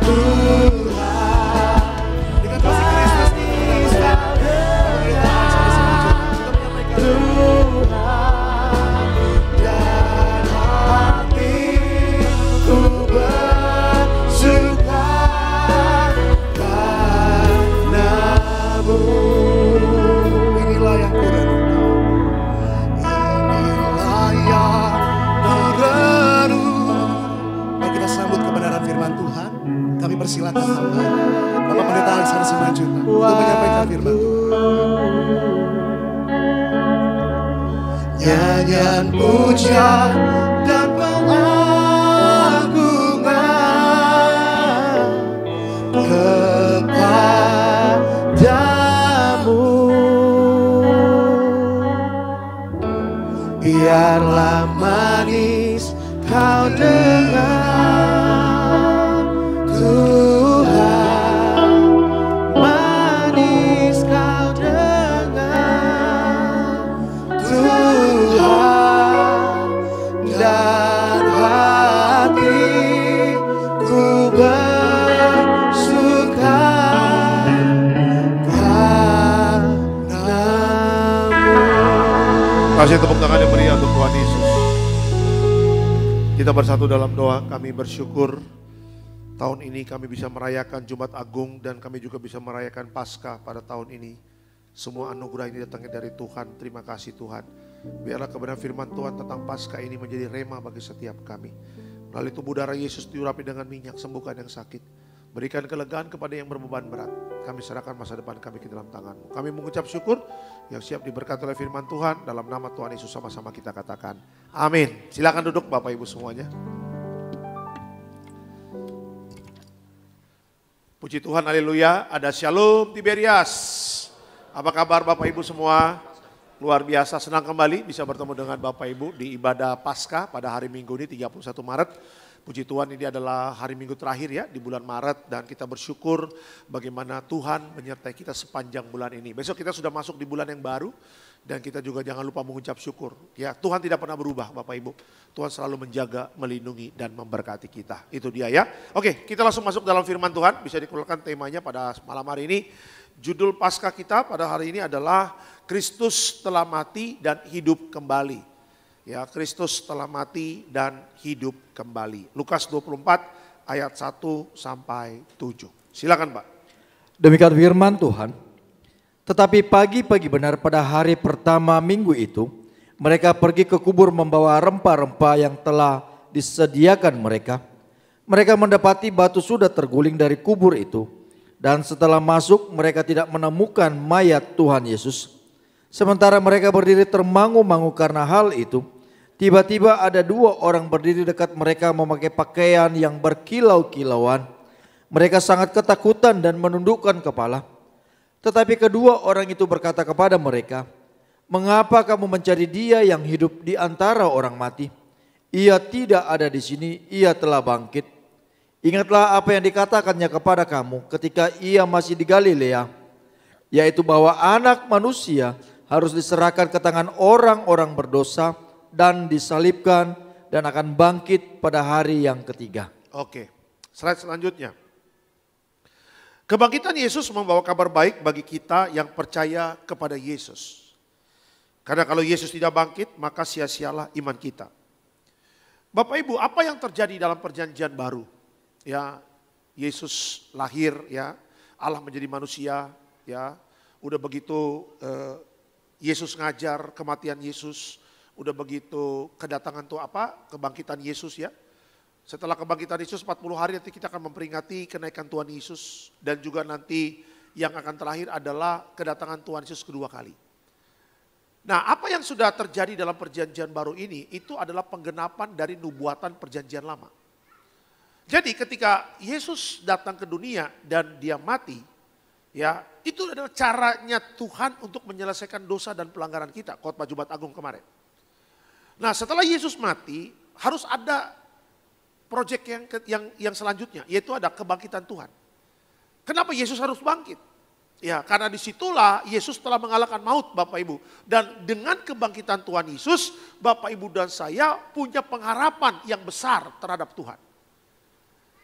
Speaker 1: Tuhan,
Speaker 2: dengan kasih Kristus
Speaker 1: manis kau dengar Tuhan, dan hatiku bersuka karenamu.
Speaker 2: Inilah yang ku renungkan.
Speaker 1: Inilah yang ku renungkan.
Speaker 2: Mari kita sambut kebenaran firman Tuhan. Kami persilakan Hamba Bapak Pendeta Alexander Simanjuntak untuk menyampaikan firman Tuhan.
Speaker 1: Nyanyian pujian dan pengagungan kepadamu. Biarlah manis kau dengar Tuhan, manis kau dengar Tuhan, dan hatiku bersuka karenamu.
Speaker 4: Kasih tepuk tangan yang meriah untuk Tuhan Yesus. Kita bersatu dalam doa. Kami bersyukur tahun ini kami bisa merayakan Jumat Agung dan kami juga bisa merayakan Paskah pada tahun ini. Semua anugerah ini datangnya dari Tuhan. Terima kasih Tuhan. Biarlah kebenaran firman Tuhan tentang Paskah ini menjadi rema bagi setiap kami. Melalui tubuh darah Yesus diurapi dengan minyak, sembuhkan yang sakit. Berikan kelegaan kepada yang berbeban berat. Kami serahkan masa depan kami ke dalam tangan-Mu. Kami mengucap syukur yang siap diberkati oleh firman Tuhan. Dalam nama Tuhan Yesus sama-sama kita katakan amin. Silakan duduk Bapak Ibu semuanya. Puji Tuhan, haleluya. Ada Shalom Tiberias. Apa kabar Bapak Ibu semua? Luar biasa, senang kembali bisa bertemu dengan Bapak Ibu di ibadah Paskah pada hari Minggu ini 31 Maret. Puji Tuhan, ini adalah hari Minggu terakhir ya di bulan Maret dan kita bersyukur bagaimana Tuhan menyertai kita sepanjang bulan ini. Besok kita sudah masuk di bulan yang baru dan kita juga jangan lupa mengucap syukur. Ya, Tuhan tidak pernah berubah Bapak Ibu. Tuhan selalu menjaga, melindungi dan memberkati kita. Itu dia ya. Oke, kita langsung masuk dalam firman Tuhan. Bisa dikeluarkan temanya pada malam hari ini. Judul Paskah kita pada hari ini adalah Kristus telah mati dan hidup kembali. Ya, Kristus telah mati dan hidup kembali. Lukas 24 ayat 1 sampai 7. Silakan Pak.
Speaker 5: Demikian firman Tuhan. Tetapi pagi-pagi benar pada hari pertama minggu itu, mereka pergi ke kubur membawa rempah-rempah yang telah disediakan mereka. Mereka mendapati batu sudah terguling dari kubur itu. Dan setelah masuk mereka tidak menemukan mayat Tuhan Yesus. Sementara mereka berdiri termangu-mangu karena hal itu, tiba-tiba ada dua orang berdiri dekat mereka memakai pakaian yang berkilau-kilauan. Mereka sangat ketakutan dan menundukkan kepala. Tetapi kedua orang itu berkata kepada mereka, "Mengapa kamu mencari Dia yang hidup di antara orang mati? Ia tidak ada di sini, Ia telah bangkit. Ingatlah apa yang dikatakannya kepada kamu ketika Ia masih di Galilea, yaitu bahwa Anak Manusia harus diserahkan ke tangan orang-orang berdosa dan disalibkan dan akan bangkit pada hari yang ketiga."
Speaker 4: Oke, slide selanjutnya. Kebangkitan Yesus membawa kabar baik bagi kita yang percaya kepada Yesus. Karena kalau Yesus tidak bangkit, maka sia-sialah iman kita. Bapak Ibu, apa yang terjadi dalam perjanjian baru? Ya, Yesus lahir, ya, Allah menjadi manusia, ya. Udah begitu Yesus ngajar kematian Yesus, udah begitu kedatangan tuh apa? Kebangkitan Yesus, ya. Setelah kebangkitan Yesus 40 hari nanti kita akan memperingati kenaikan Tuhan Yesus. Dan juga nanti yang akan terakhir adalah kedatangan Tuhan Yesus kedua kali. Nah, apa yang sudah terjadi dalam perjanjian baru ini itu adalah penggenapan dari nubuatan perjanjian lama. Jadi ketika Yesus datang ke dunia dan dia mati, ya, itu adalah caranya Tuhan untuk menyelesaikan dosa dan pelanggaran kita, khotbah Jumat Agung kemarin. Nah, setelah Yesus mati harus ada proyek yang selanjutnya, yaitu ada kebangkitan Tuhan. Kenapa Yesus harus bangkit? Ya, karena disitulah Yesus telah mengalahkan maut, Bapak Ibu. Dan dengan kebangkitan Tuhan Yesus, Bapak Ibu dan saya punya pengharapan yang besar terhadap Tuhan.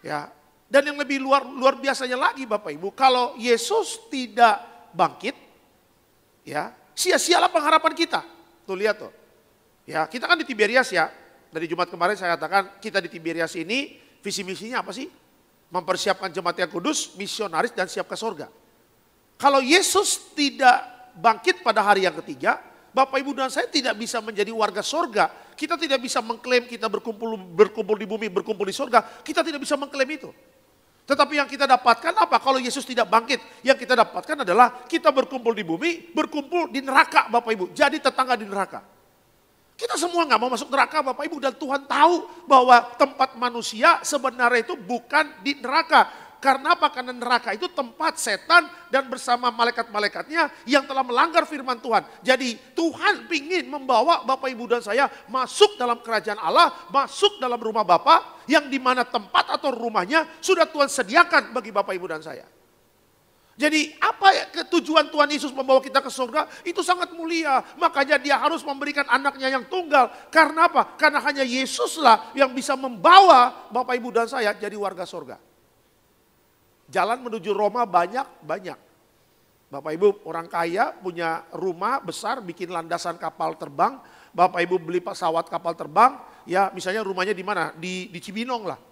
Speaker 4: Ya, dan yang lebih luar biasanya lagi, Bapak Ibu, kalau Yesus tidak bangkit, ya, sia-sialah pengharapan kita. Tuh lihat tuh. Ya, kita kan di Tiberias, ya. Dari Jumat kemarin saya katakan kita di Tiberias ini visi misinya apa sih? Mempersiapkan jemaat yang kudus, misionaris dan siap ke sorga. Kalau Yesus tidak bangkit pada hari yang ketiga, Bapak Ibu dan saya tidak bisa menjadi warga sorga. Kita tidak bisa mengklaim kita berkumpul di bumi, berkumpul di sorga. Kita tidak bisa mengklaim itu. Tetapi yang kita dapatkan apa? Kalau Yesus tidak bangkit, yang kita dapatkan adalah kita berkumpul di bumi, berkumpul di neraka, Bapak Ibu. Jadi tetangga di neraka. Kita semua nggak mau masuk neraka, Bapak Ibu, dan Tuhan tahu bahwa tempat manusia sebenarnya itu bukan di neraka. Karena apa? Karena neraka itu tempat setan dan bersama malaikat-malaikatnya yang telah melanggar firman Tuhan. Jadi Tuhan ingin membawa Bapak Ibu dan saya masuk dalam kerajaan Allah, masuk dalam rumah Bapa yang dimana tempat atau rumahnya sudah Tuhan sediakan bagi Bapak Ibu dan saya. Jadi apa tujuan Tuhan Yesus membawa kita ke surga? Itu sangat mulia. Makanya dia harus memberikan anaknya yang tunggal. Karena apa? Karena hanya Yesuslah yang bisa membawa Bapak Ibu dan saya jadi warga surga. Jalan menuju Roma banyak. Bapak Ibu orang kaya punya rumah besar, bikin landasan kapal terbang. Bapak Ibu beli pesawat kapal terbang, ya misalnya rumahnya di mana? Di Cibinong lah.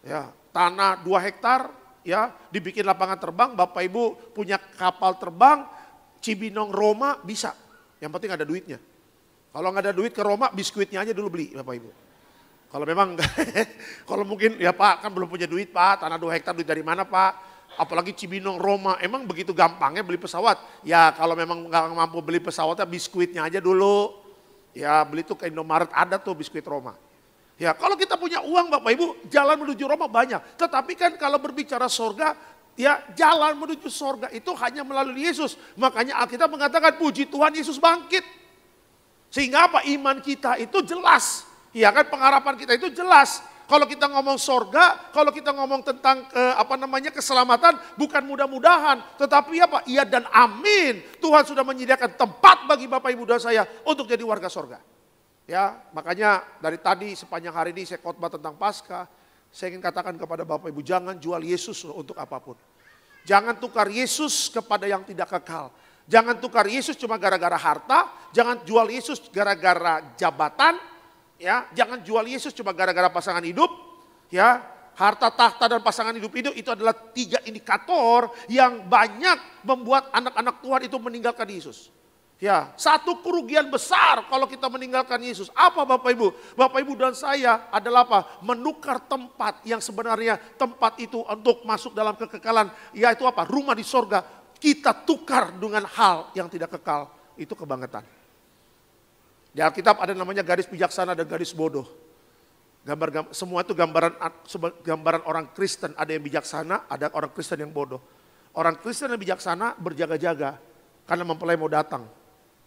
Speaker 4: Ya, tanah 2 hektar. Ya, dibikin lapangan terbang, Bapak Ibu punya kapal terbang, Cibinong Roma bisa. Yang penting ada duitnya. Kalau nggak ada duit ke Roma, biskuitnya aja dulu beli, Bapak Ibu. Kalau memang, kalau mungkin ya Pak kan belum punya duit Pak, tanah 2 hektar duit dari mana Pak? Apalagi Cibinong Roma, emang begitu gampangnya beli pesawat? Ya kalau memang nggak mampu beli pesawatnya, biskuitnya aja dulu. Ya beli tuh ke Indomaret ada tuh biskuit Roma. Ya kalau kita punya uang Bapak Ibu, jalan menuju Roma banyak. Tetapi kan kalau berbicara sorga, ya jalan menuju sorga itu hanya melalui Yesus. Makanya Alkitab mengatakan puji Tuhan Yesus bangkit. Sehingga apa? Iman kita itu jelas. Ya kan pengharapan kita itu jelas. Kalau kita ngomong sorga, kalau kita ngomong tentang keselamatan, bukan mudah-mudahan. Tetapi apa? Iya dan amin. Tuhan sudah menyediakan tempat bagi Bapak Ibu dan saya untuk jadi warga sorga. Ya, makanya dari tadi sepanjang hari ini saya khotbah tentang Paskah. Saya ingin katakan kepada Bapak Ibu, jangan jual Yesus untuk apapun. Jangan tukar Yesus kepada yang tidak kekal. Jangan tukar Yesus cuma gara-gara harta. Jangan jual Yesus gara-gara jabatan. Ya, jangan jual Yesus cuma gara-gara pasangan hidup. Ya, harta, tahta, dan pasangan hidup itu adalah 3 indikator yang banyak membuat anak-anak Tuhan itu meninggalkan Yesus. Ya, satu kerugian besar kalau kita meninggalkan Yesus. Apa Bapak Ibu? Bapak Ibu dan saya adalah apa? Menukar tempat yang sebenarnya tempat itu untuk masuk dalam kekekalan. Yaitu apa? Rumah di sorga. Kita tukar dengan hal yang tidak kekal. Itu kebangetan. Di Alkitab ada namanya garis bijaksana dan garis bodoh. Semua itu gambaran orang Kristen. Ada yang bijaksana, ada orang Kristen yang bodoh. Orang Kristen yang bijaksana berjaga-jaga karena mempelai mau datang.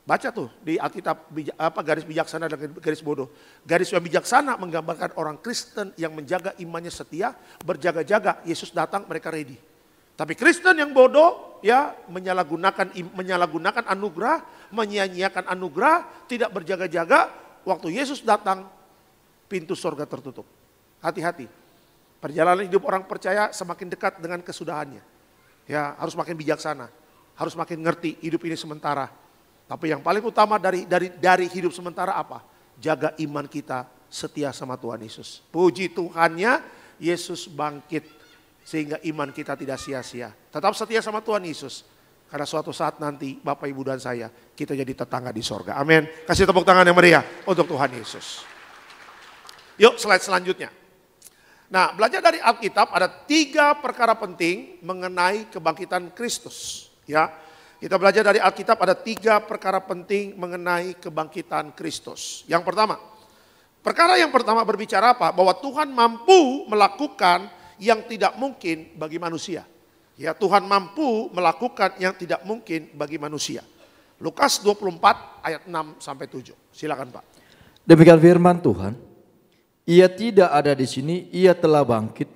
Speaker 4: Baca tuh di Alkitab garis bijaksana dan garis bodoh. Garis yang bijaksana menggambarkan orang Kristen yang menjaga imannya setia, berjaga-jaga, Yesus datang mereka ready. Tapi Kristen yang bodoh ya menyalahgunakan anugerah, menyia-nyiakan anugerah, tidak berjaga-jaga, waktu Yesus datang pintu surga tertutup. Hati-hati. Perjalanan hidup orang percaya semakin dekat dengan kesudahannya. Ya, harus makin bijaksana, harus makin ngerti hidup ini sementara. Tapi yang paling utama dari hidup sementara apa? Jaga iman kita setia sama Tuhan Yesus. Puji Tuhannya, Yesus bangkit sehingga iman kita tidak sia-sia. Tetap setia sama Tuhan Yesus. Karena suatu saat nanti Bapak Ibu dan saya kita jadi tetangga di sorga. Amin. Kasih tepuk tangan yang meriah untuk Tuhan Yesus. Yuk slide selanjutnya. Nah, belajar dari Alkitab ada 3 perkara penting mengenai kebangkitan Kristus. Ya, kita belajar dari Alkitab ada 3 perkara penting mengenai kebangkitan Kristus. Yang pertama, perkara yang pertama berbicara apa? Bahwa Tuhan mampu melakukan yang tidak mungkin bagi manusia. Ya, Tuhan mampu melakukan yang tidak mungkin bagi manusia. Lukas 24 ayat 6 sampai 7. Silakan Pak.
Speaker 5: Demikian firman Tuhan. Ia tidak ada di sini, ia telah bangkit.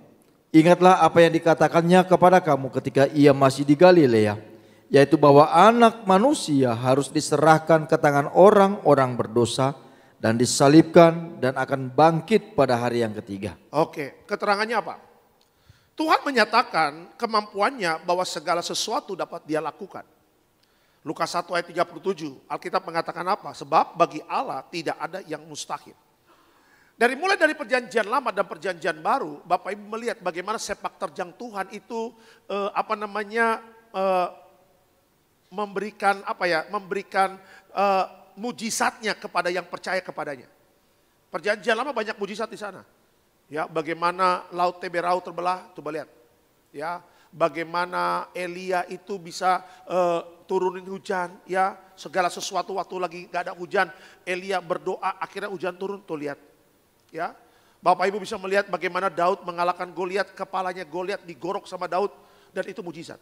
Speaker 5: Ingatlah apa yang dikatakannya kepada kamu ketika ia masih di Galilea, yaitu bahwa Anak Manusia harus diserahkan ke tangan orang-orang berdosa dan disalibkan dan akan bangkit pada hari yang ketiga.
Speaker 4: Oke, keterangannya apa? Tuhan menyatakan kemampuannya bahwa segala sesuatu dapat dia lakukan. Lukas 1 ayat 37, Alkitab mengatakan apa? Sebab bagi Allah tidak ada yang mustahil. Mulai dari perjanjian lama dan perjanjian baru, Bapak Ibu melihat bagaimana sepak terjang Tuhan itu memberikan mujizatnya kepada yang percaya kepadanya. Perjanjian lama banyak mujizat di sana. Ya, bagaimana laut Teberau terbelah, coba lihat. Ya, bagaimana Elia itu bisa turunin hujan, ya, segala sesuatu waktu lagi gak ada hujan, Elia berdoa akhirnya hujan turun, tuh lihat. Ya, Bapak Ibu bisa melihat bagaimana Daud mengalahkan Goliat, kepalanya Goliat digorok sama Daud, dan itu mujizat.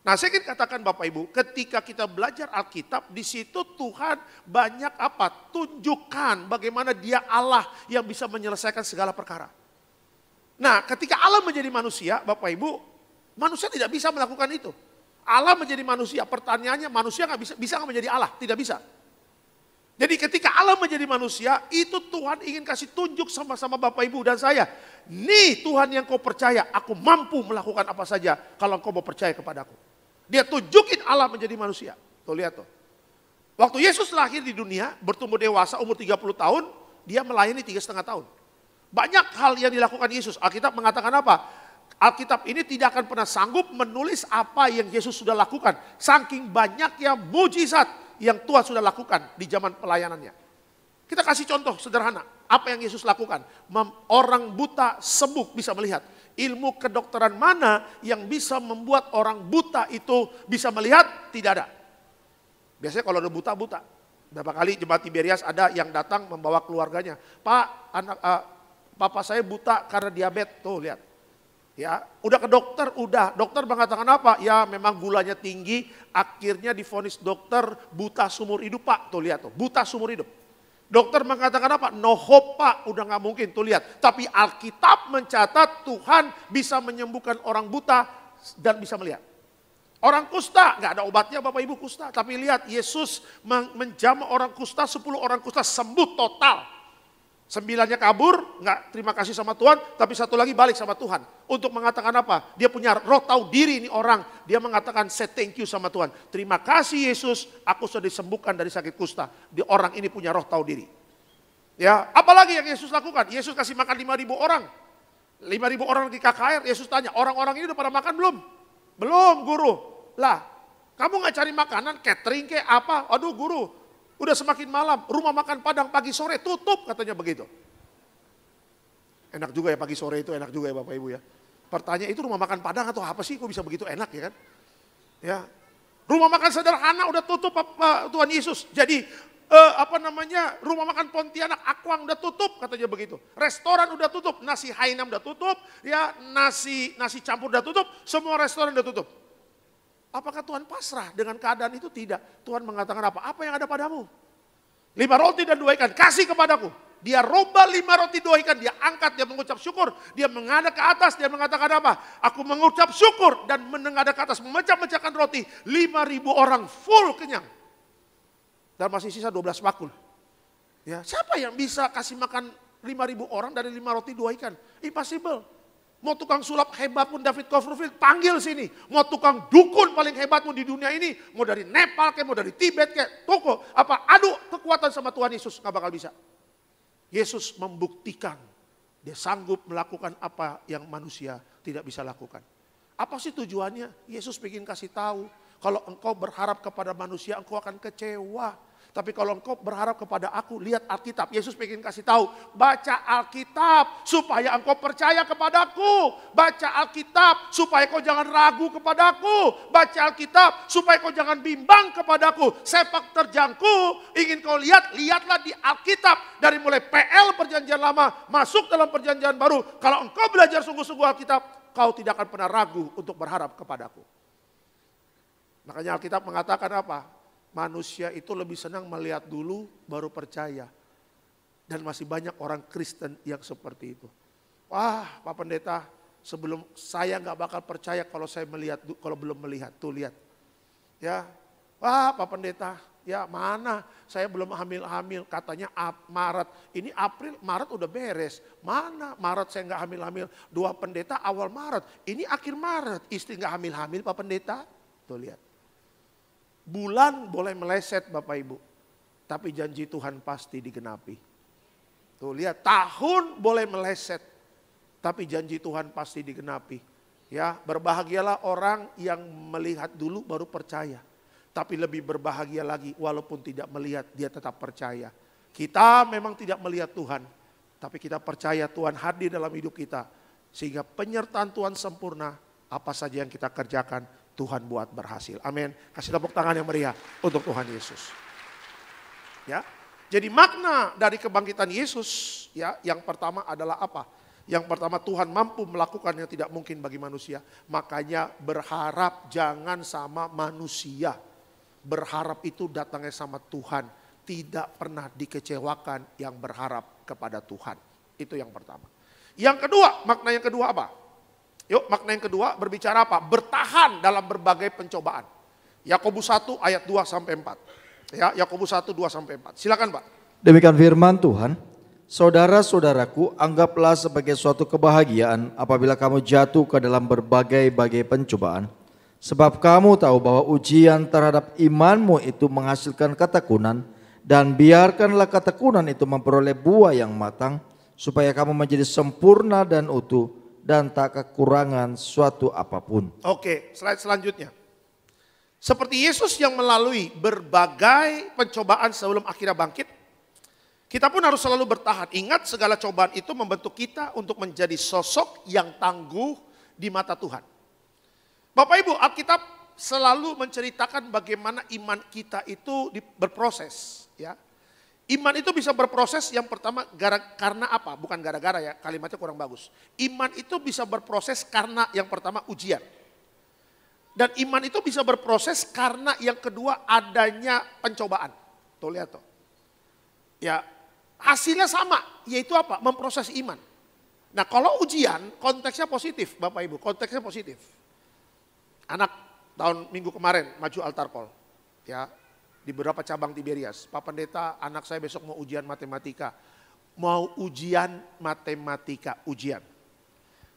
Speaker 4: Nah, saya ingin katakan Bapak Ibu, ketika kita belajar Alkitab, di situ Tuhan banyak tunjukkan bagaimana Dia Allah yang bisa menyelesaikan segala perkara. Nah, ketika Allah menjadi manusia, Bapak Ibu, manusia tidak bisa melakukan itu. Allah menjadi manusia, pertanyaannya manusia bisa nggak menjadi Allah? Tidak bisa. Jadi ketika Allah menjadi manusia, itu Tuhan ingin kasih tunjuk sama-sama Bapak Ibu dan saya. Nih Tuhan yang kau percaya, aku mampu melakukan apa saja kalau kau mau percaya kepadaku. Dia tunjukin Allah menjadi manusia. Tuh lihat tuh. Waktu Yesus lahir di dunia, bertumbuh dewasa umur 30 tahun, dia melayani 3,5 tahun. Banyak hal yang dilakukan Yesus. Alkitab mengatakan apa? Alkitab ini tidak akan pernah sanggup menulis apa yang Yesus sudah lakukan. Saking banyaknya mujizat yang Tuhan sudah lakukan di zaman pelayanannya. Kita kasih contoh sederhana. Apa yang Yesus lakukan? Orang buta sembuh bisa melihat. Ilmu kedokteran mana yang bisa membuat orang buta itu bisa melihat? Tidak ada. Biasanya kalau ada buta-buta. Berapa kali jemaat Tiberias ada yang datang membawa keluarganya. Pak, papa saya buta karena diabetes. Tuh lihat. Ya, udah ke dokter, udah. Dokter mengatakan apa? Ya memang gulanya tinggi, akhirnya divonis dokter buta seumur hidup Pak. Tuh lihat tuh, buta seumur hidup. Dokter mengatakan apa? No hope Pak, udah gak mungkin. Tuh lihat, tapi Alkitab mencatat Tuhan bisa menyembuhkan orang buta dan bisa melihat. Orang kusta, gak ada obatnya Bapak Ibu kusta. Tapi lihat Yesus menjamah orang kusta, 10 orang kusta sembuh total. 9-nya kabur, nggak terima kasih sama Tuhan, tapi 1 lagi balik sama Tuhan. Untuk mengatakan apa? Dia punya roh tahu diri ini orang. Dia mengatakan say thank you sama Tuhan. Terima kasih Yesus, aku sudah disembuhkan dari sakit kusta. Orang ini punya roh tahu diri. Ya, apalagi yang Yesus lakukan? Yesus kasih makan 5.000 orang. 5.000 orang di KKR, Yesus tanya, orang-orang ini udah pada makan belum? Belum guru. Lah, kamu gak cari makanan, catering kayak apa? Aduh guru, udah semakin malam, rumah makan Padang pagi sore tutup, katanya begitu. Enak juga ya pagi sore itu, enak juga ya Bapak Ibu ya. Pertanyaan itu rumah makan Padang atau apa sih, kok bisa begitu enak ya kan? Ya, rumah makan sederhana udah tutup Tuhan Yesus. Jadi rumah makan Pontianak Akwang udah tutup, katanya begitu. Restoran udah tutup, nasi Hainam udah tutup, ya nasi campur udah tutup, semua restoran udah tutup. Apakah Tuhan pasrah dengan keadaan itu? Tidak. Tuhan mengatakan apa? Apa yang ada padamu? 5 roti dan 2 ikan, kasih kepadaku. Dia roba 5 roti 2 ikan, dia angkat, dia mengucap syukur. Dia menghadap ke atas, dia mengatakan apa? Aku mengucap syukur dan menghadap ke atas, memecah-mecahkan roti. 5.000 orang full kenyang. Dan masih sisa 12 bakul. Ya, siapa yang bisa kasih makan 5.000 orang dari 5 roti 2 ikan? Impossible. Mau tukang sulap hebat pun David Copperfield panggil sini. Mau tukang dukun paling hebat pun di dunia ini. Mau dari Nepal kayak, mau dari Tibet kayak, toko. Adu kekuatan sama Tuhan Yesus, gak bakal bisa. Yesus membuktikan dia sanggup melakukan apa yang manusia tidak bisa lakukan. Apa sih tujuannya? Yesus ingin kasih tahu. Kalau engkau berharap kepada manusia, engkau akan kecewa. Tapi kalau engkau berharap kepada aku, lihat Alkitab. Yesus ingin kasih tahu, baca Alkitab supaya engkau percaya kepadaku. Baca Alkitab supaya kau jangan ragu kepadaku. Baca Alkitab supaya kau jangan bimbang kepadaku. Sepak terjangku, ingin kau lihat, lihatlah di Alkitab. Dari mulai PL perjanjian lama, masuk dalam perjanjian baru. Kalau engkau belajar sungguh-sungguh Alkitab, kau tidak akan pernah ragu untuk berharap kepadaku. Makanya Alkitab mengatakan apa? Manusia itu lebih senang melihat dulu baru percaya. Dan masih banyak orang Kristen yang seperti itu. Wah Pak Pendeta, sebelum saya gak bakal percaya kalau saya melihat, kalau belum melihat. Tuh lihat. Ya, wah Pak Pendeta, ya mana saya belum hamil-hamil. Katanya Maret, ini April, Maret udah beres. Mana Maret saya gak hamil-hamil. 2 pendeta awal Maret, ini akhir Maret. Istri gak hamil-hamil Pak Pendeta. Tuh lihat. Bulan boleh meleset Bapak Ibu, tapi janji Tuhan pasti digenapi. Tuh lihat, tahun boleh meleset, tapi janji Tuhan pasti digenapi. Ya, berbahagialah orang yang melihat dulu baru percaya. Tapi lebih berbahagia lagi walaupun tidak melihat dia tetap percaya. Kita memang tidak melihat Tuhan, tapi kita percaya Tuhan hadir dalam hidup kita. Sehingga penyertaan Tuhan sempurna, apa saja yang kita kerjakan Tuhan buat berhasil. Amin. Kasih tepuk tangan yang meriah untuk Tuhan Yesus. Ya. Jadi makna dari kebangkitan Yesus ya, yang pertama adalah apa? Yang pertama Tuhan mampu melakukan yang tidak mungkin bagi manusia. Makanya berharap jangan sama manusia. Berharap itu datangnya sama Tuhan. Tidak pernah dikecewakan yang berharap kepada Tuhan. Itu yang pertama. Yang kedua, makna yang kedua apa? Yuk, makna yang kedua berbicara apa? Bertahan dalam berbagai pencobaan. Yakobus 1 ayat 2 sampai 4. Ya, Yakobus 1 2 sampai 4. Silakan, Pak.
Speaker 5: Demikian firman Tuhan. Saudara-saudaraku, anggaplah sebagai suatu kebahagiaan apabila kamu jatuh ke dalam berbagai-bagai pencobaan. Sebab kamu tahu bahwa ujian terhadap imanmu itu menghasilkan ketekunan. Dan biarkanlah ketekunan itu memperoleh buah yang matang. Supaya kamu menjadi sempurna dan utuh. Dan tak kekurangan suatu apapun.
Speaker 4: Oke, slide selanjutnya. Seperti Yesus yang melalui berbagai pencobaan sebelum akhirnya bangkit, kita pun harus selalu bertahan. Ingat, segala cobaan itu membentuk kita untuk menjadi sosok yang tangguh di mata Tuhan. Bapak Ibu, Alkitab selalu menceritakan bagaimana iman kita itu berproses. Ya. Iman itu bisa berproses yang pertama karena apa? Bukan gara-gara ya, kalimatnya kurang bagus. Iman itu bisa berproses karena yang pertama ujian. Dan iman itu bisa berproses karena yang kedua adanya pencobaan. Tuh lihat tuh. Ya, hasilnya sama, yaitu apa? Memproses iman. Nah kalau ujian konteksnya positif Bapak Ibu, konteksnya positif. Anak tahun minggu kemarin maju altar call. Ya. Di beberapa cabang Tiberias, Pak Pendeta anak saya besok mau ujian matematika. Mau ujian matematika, ujian.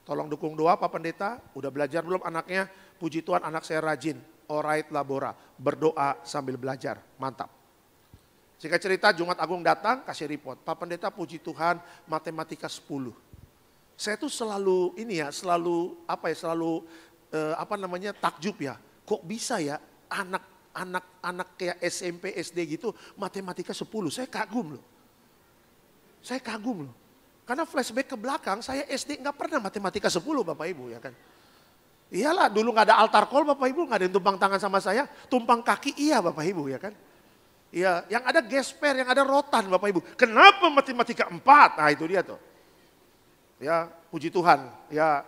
Speaker 4: Tolong dukung doa Pak Pendeta, udah belajar belum anaknya? Puji Tuhan anak saya rajin, alright labora, berdoa sambil belajar, mantap. Jika cerita Jumat Agung datang kasih report, Pak Pendeta puji Tuhan matematika 10. Saya tuh selalu ini ya, selalu takjub ya. Kok bisa ya anak kayak SMP, SD gitu matematika 10. Saya kagum loh. Karena flashback ke belakang, saya SD nggak pernah matematika 10 Bapak Ibu ya kan. Iyalah dulu nggak ada altar call Bapak Ibu, nggak ada yang tumpang tangan sama saya. Tumpang kaki iya Bapak Ibu ya kan. Iya, yang ada gesper, yang ada rotan Bapak Ibu. Kenapa matematika 4? Nah itu dia tuh. Ya puji Tuhan, ya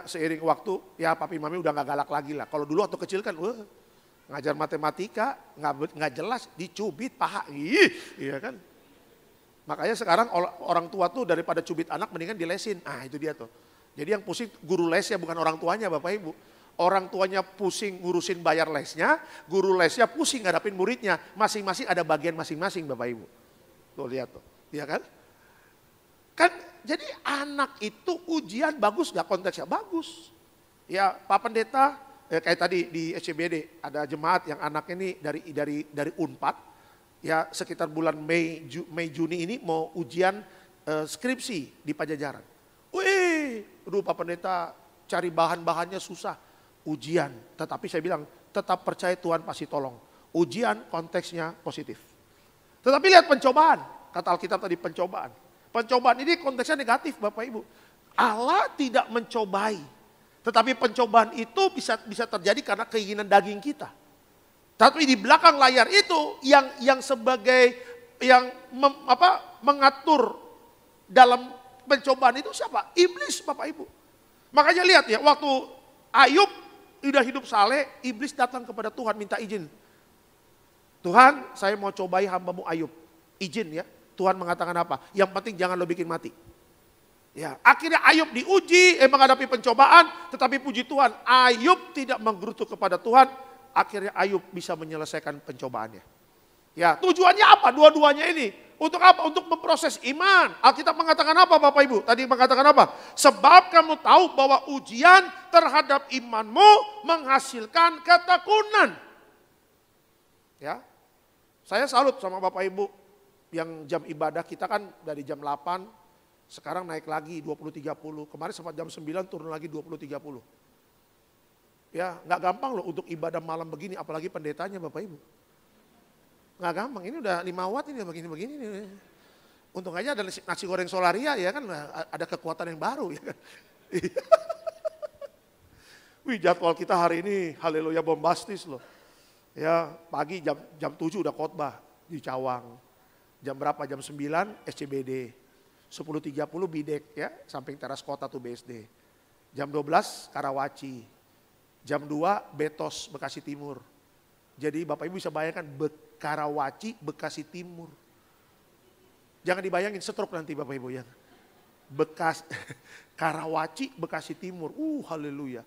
Speaker 4: seiring waktu ya papi mami udah nggak galak lagi lah. Kalau dulu waktu kecil kan ngajar matematika nggak jelas, dicubit paha, iya kan. Makanya sekarang orang tua tuh daripada cubit anak mendingan dilesin. Ah itu dia tuh. Jadi yang pusing guru lesnya bukan orang tuanya Bapak Ibu. Orang tuanya pusing ngurusin bayar lesnya, guru lesnya pusing ngadapin muridnya. Masing-masing ada bagian masing-masing Bapak Ibu. Tuh lihat tuh, iya kan? Kan jadi anak itu ujian bagus gak konteksnya? Bagus. Ya Pak Pendeta, kayak tadi di SCBD ada jemaat yang anaknya ini dari Unpad. Ya sekitar bulan Mei Juni ini mau ujian skripsi di Pajajaran. Wih, Pak Pendeta cari bahan-bahannya susah. Ujian, tetapi saya bilang tetap percaya Tuhan pasti tolong. Ujian konteksnya positif. Tetapi lihat pencobaan, kata Alkitab tadi pencobaan. Pencobaan ini konteksnya negatif Bapak Ibu. Allah tidak mencobai. Tetapi pencobaan itu bisa terjadi karena keinginan daging kita. Tapi di belakang layar itu yang sebagai mengatur dalam pencobaan itu siapa? Iblis Bapak Ibu. Makanya lihat ya waktu Ayub udah hidup saleh, iblis datang kepada Tuhan minta izin. Tuhan saya mau cobai hambamu Ayub. Izin ya. Tuhan mengatakan apa? Yang penting jangan lo bikin mati. Ya, akhirnya Ayub diuji, menghadapi pencobaan, tetapi puji Tuhan, Ayub tidak menggerutu kepada Tuhan, akhirnya Ayub bisa menyelesaikan pencobaannya. Ya, tujuannya apa? Dua-duanya ini. Untuk apa? Untuk memproses iman. Alkitab mengatakan apa Bapak Ibu? Tadi mengatakan apa? Sebab kamu tahu bahwa ujian terhadap imanmu menghasilkan ketekunan. Ya, saya salut sama Bapak Ibu yang jam ibadah kita kan dari jam 8, sekarang naik lagi 20.30. Kemarin sempat jam 9 turun lagi 20.30. Ya, nggak gampang loh untuk ibadah malam begini, apalagi pendetanya Bapak Ibu. Nggak gampang, ini udah 5 watt ini begini-begini. Untung aja ada nasi goreng Solaria ya kan, ada kekuatan yang baru ya kan. Wih jadwal kita hari ini haleluya bombastis loh. Ya pagi jam 7 udah khotbah di Cawang. Jam berapa? Jam 9 SCBD. 10.30 Bidek ya, samping teras kota tuh BSD. Jam 12 Karawaci. Jam 2 Betos Bekasi Timur. Jadi Bapak Ibu bisa bayangkan Karawaci, Bekasi Timur. Jangan dibayangin stroke nanti Bapak Ibu ya. Karawaci, Bekasi Timur. Haleluya.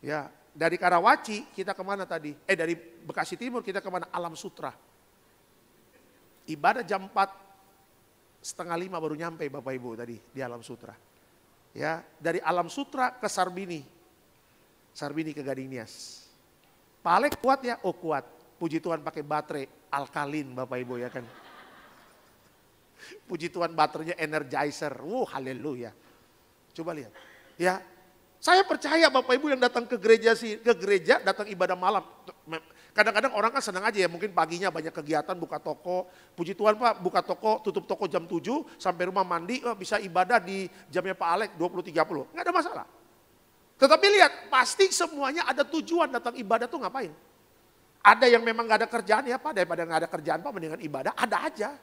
Speaker 4: Ya, dari Karawaci kita kemana tadi? Dari Bekasi Timur kita kemana? Alam Sutra. Ibadah jam 4:30 baru nyampe Bapak Ibu tadi di Alam Sutra. Ya, dari Alam Sutra ke Sarbini. Sarbini ke Gading Nias. Pak Alek kuat ya? Oh kuat. Puji Tuhan pakai baterai alkalin Bapak Ibu ya kan. Puji Tuhan baterainya Energizer. Haleluya. Coba lihat. Ya, saya percaya Bapak Ibu yang datang ke gereja datang ibadah malam. Kadang-kadang orang kan senang aja ya, mungkin paginya banyak kegiatan buka toko. Puji Tuhan Pak, buka toko, tutup toko jam 7 sampai rumah mandi, bisa ibadah di jamnya Pak Alek 20.30. Nggak ada masalah. Tetapi lihat, pasti semuanya ada tujuan datang ibadah tuh ngapain. Ada yang memang gak ada kerjaan ya Pak, daripada gak ada kerjaan Pak mendingan ibadah, ada aja.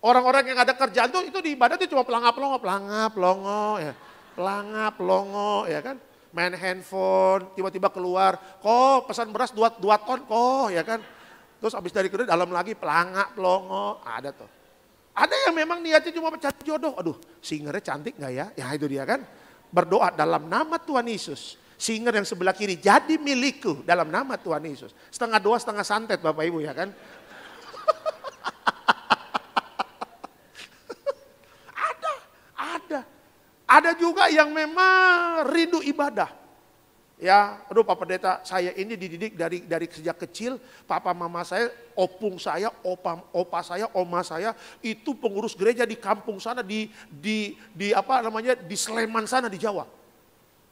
Speaker 4: Orang-orang yang gak ada kerjaan tuh itu di ibadah tuh cuma pelangap-longo ya. Pelangap-longo ya kan. Main handphone, tiba-tiba keluar, kok pesan beras 2 ton kok ya kan. Terus habis dari kerja dalam lagi pelangap-longo, ada tuh. Ada yang memang niatnya cuma mencari jodoh, aduh singernya cantik gak ya? Ya itu dia kan. Berdoa dalam nama Tuhan Yesus. Singer yang sebelah kiri jadi milikku dalam nama Tuhan Yesus. Setengah doa setengah santet Bapak Ibu ya kan. Ada juga yang memang rindu ibadah. Ya, aduh Pak Pendeta, saya ini dididik dari sejak kecil, papa mama saya, opung saya, opa saya, oma saya itu pengurus gereja di kampung sana di apa namanya di Sleman sana di Jawa.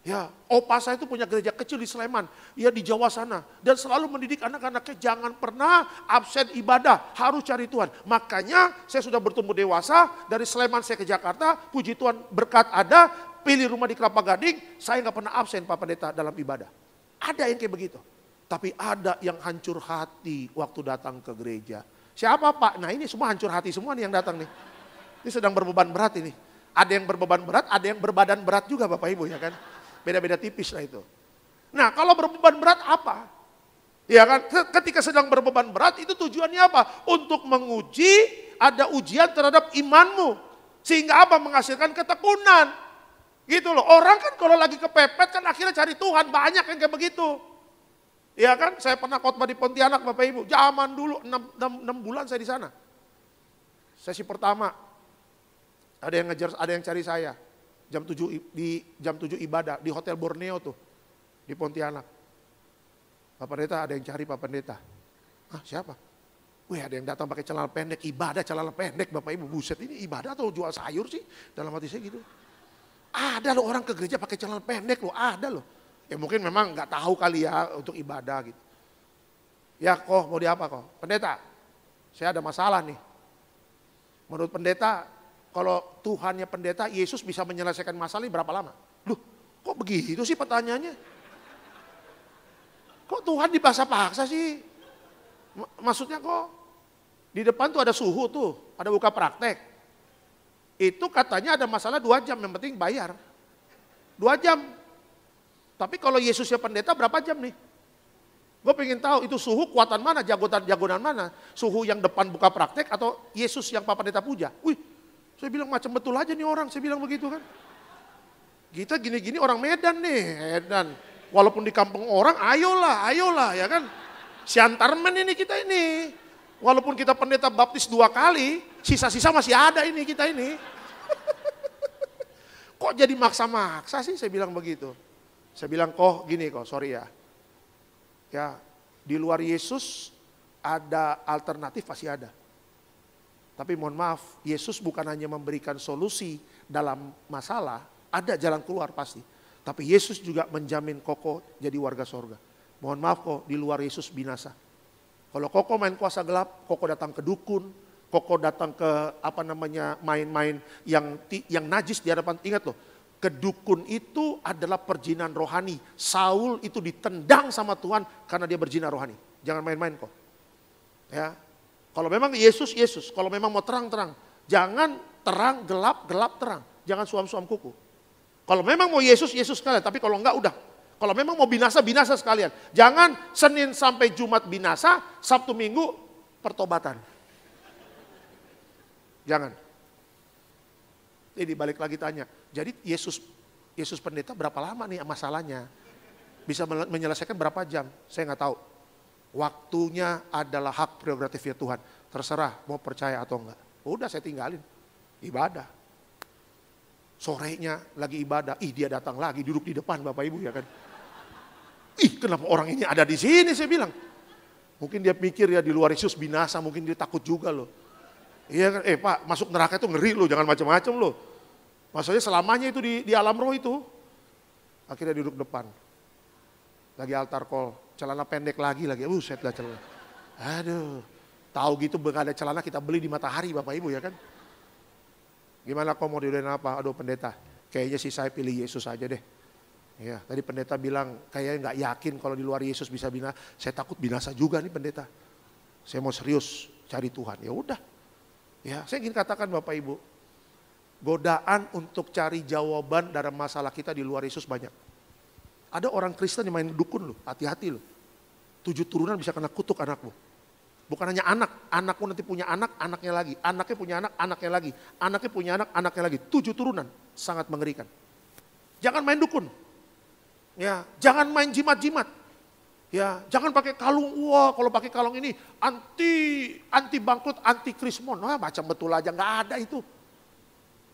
Speaker 4: Ya, opa saya itu punya gereja kecil di Sleman, ya di Jawa sana. Dan selalu mendidik anak-anaknya jangan pernah absen ibadah, harus cari Tuhan. Makanya saya sudah bertumbuh dewasa, dari Sleman saya ke Jakarta, puji Tuhan berkat ada, pilih rumah di Kelapa Gading, saya nggak pernah absen Pak Pendeta dalam ibadah. Ada yang kayak begitu. Tapi ada yang hancur hati waktu datang ke gereja. Siapa Pak? Nah ini semua hancur hati semua nih yang datang nih. Ini sedang berbeban berat ini. Ada yang berbeban berat, ada yang berbadan berat juga Bapak Ibu ya kan. Beda-beda tipis lah itu. Nah kalau berbeban berat apa? Ya kan, ketika sedang berbeban berat itu tujuannya apa? Untuk menguji, ada ujian terhadap imanmu. Sehingga apa? Menghasilkan ketekunan. Gitu loh, orang kan kalau lagi kepepet kan akhirnya cari Tuhan, banyak yang kayak begitu. Ya kan, saya pernah khotbah di Pontianak Bapak Ibu, zaman dulu 6 bulan saya di sana. Sesi pertama, ada yang ngejar, ada yang cari saya. Jam 7 ibadah di Hotel Borneo tuh, di Pontianak. Pak Pendeta ada yang cari Pak Pendeta. Ah siapa? Wih ada yang datang pakai celana pendek, ibadah celana pendek Bapak Ibu, buset ini ibadah atau jual sayur sih? Dalam hati saya gitu. Ada loh orang ke gereja pakai celana pendek loh, ada loh. Ya mungkin memang nggak tahu kali ya untuk ibadah gitu. Ya kok mau diapa kok? Pendeta, saya ada masalah nih. Menurut pendeta, kalau Tuhannya pendeta, Yesus bisa menyelesaikan masalah ini berapa lama? Loh, kok begitu sih pertanyaannya? Kok Tuhan dipaksa-paksa sih? Maksudnya kok di depan tuh ada suhu tuh, ada buka praktek. Itu katanya ada masalah 2 jam, yang penting bayar. 2 jam. Tapi kalau Yesusnya pendeta berapa jam nih? Gue pengen tahu itu suhu kuatan mana, jagoan mana. Suhu yang depan buka praktek atau Yesus yang Pak Pendeta puja. Wih, saya bilang macam betul aja nih orang, saya bilang begitu kan. Kita gini-gini orang Medan nih, Medan. Walaupun di kampung orang, ayolah ya kan. Siantarmen ini kita ini. Walaupun kita pendeta baptis 2 kali, sisa-sisa masih ada ini kita ini. Kok jadi maksa-maksa sih saya bilang begitu. Saya bilang kok gini kok, sorry ya. Ya di luar Yesus ada alternatif pasti ada. Tapi mohon maaf, Yesus bukan hanya memberikan solusi dalam masalah, ada jalan keluar pasti. Tapi Yesus juga menjamin Koko jadi warga sorga. Mohon maaf kok di luar Yesus binasa. Kalau Koko main kuasa gelap, Koko datang ke dukun, Koko datang ke apa namanya main-main yang najis di hadapan. Ingat loh, ke dukun itu adalah perjinan rohani. Saul itu ditendang sama Tuhan karena dia berzina rohani. Jangan main-main kok. Ya, kalau memang Yesus, kalau memang mau terang-terang, jangan terang gelap terang, jangan suam-suam kuku. Kalau memang mau Yesus sekalian, tapi kalau enggak udah. Kalau memang mau binasa sekalian. Jangan Senin sampai Jumat binasa, Sabtu Minggu pertobatan. Jangan. Jadi balik lagi tanya, jadi Yesus pendeta berapa lama nih masalahnya? Bisa menyelesaikan berapa jam? Saya nggak tahu. Waktunya adalah hak prerogatifnya Tuhan. Terserah mau percaya atau enggak. Udah saya tinggalin. Ibadah. Sorenya lagi ibadah, dia datang lagi duduk di depan Bapak Ibu ya kan. Kenapa orang ini ada di sini saya bilang. Mungkin dia pikir ya di luar Yesus binasa, mungkin dia takut juga loh. Iya kan, Pak masuk neraka itu ngeri loh, jangan macam-macam loh. Maksudnya selamanya itu di alam roh itu. Akhirnya duduk depan. Lagi altar call, celana pendek lagi, set lah celana. Aduh, tahu gitu gak ada celana kita beli di Matahari Bapak Ibu ya kan. Gimana kok mau diudahin apa? Aduh pendeta, kayaknya sih saya pilih Yesus aja deh. Ya, tadi pendeta bilang kayaknya nggak yakin kalau di luar Yesus bisa binasa. Saya takut binasa juga nih pendeta. Saya mau serius cari Tuhan. Ya udah. Ya, saya ingin katakan Bapak Ibu, godaan untuk cari jawaban dalam masalah kita di luar Yesus banyak. Ada orang Kristen yang main dukun loh, hati-hati loh. 7 turunan bisa kena kutuk anakmu. Bukan hanya anakmu nanti punya anak, anaknya lagi. Anaknya punya anak, anaknya lagi. Anaknya punya anak, anaknya lagi. 7 turunan, sangat mengerikan. Jangan main dukun. Ya, jangan main jimat-jimat. Ya, jangan pakai kalung. Wah, kalau pakai kalung ini anti bangkrut, anti krismon. Wah, macam betul aja, nggak ada itu.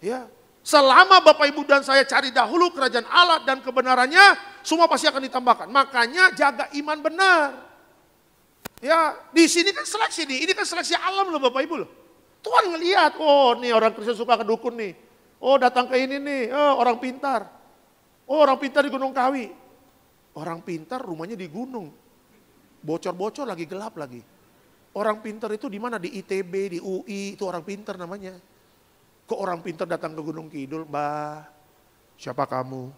Speaker 4: Ya, selama Bapak Ibu dan saya cari dahulu kerajaan Allah dan kebenarannya, semua pasti akan ditambahkan. Makanya jaga iman benar. Ya, di sini kan seleksi nih, ini kan seleksi alam loh Bapak Ibu loh. Tuhan ngelihat, oh nih orang Kristen suka ke dukun nih. Oh datang ke ini nih, oh orang pintar. Oh orang pintar di Gunung Kawi. Orang pintar rumahnya di gunung. Bocor-bocor lagi, gelap lagi. Orang pintar itu di mana? Di ITB, di UI, itu orang pintar namanya. Kok orang pintar datang ke Gunung Kidul, Mbah, siapa kamu?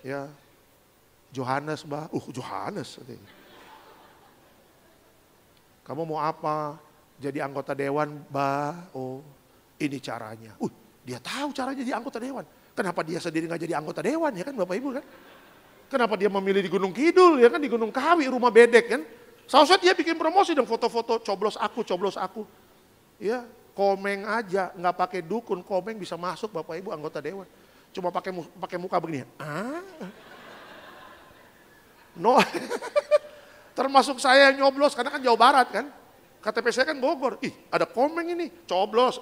Speaker 4: Ya, Johannes Mbah, Johannes. Kamu mau apa? Jadi anggota dewan, Mbah. Oh, ini caranya. Dia tahu caranya jadi anggota dewan. Kenapa dia sendiri nggak jadi anggota dewan ya kan Bapak Ibu kan? Kenapa dia memilih di Gunung Kidul ya kan, di Gunung Kawi, rumah bedek kan? Seharusnya dia bikin promosi dan foto-foto coblos aku. Ya, Komeng aja nggak pakai dukun, Komeng bisa masuk Bapak Ibu anggota dewan. Cuma pakai muka begini. No. Termasuk saya yang nyoblos karena kan Jawa Barat kan. KTP saya kan Bogor. Ada Komeng ini, coblos.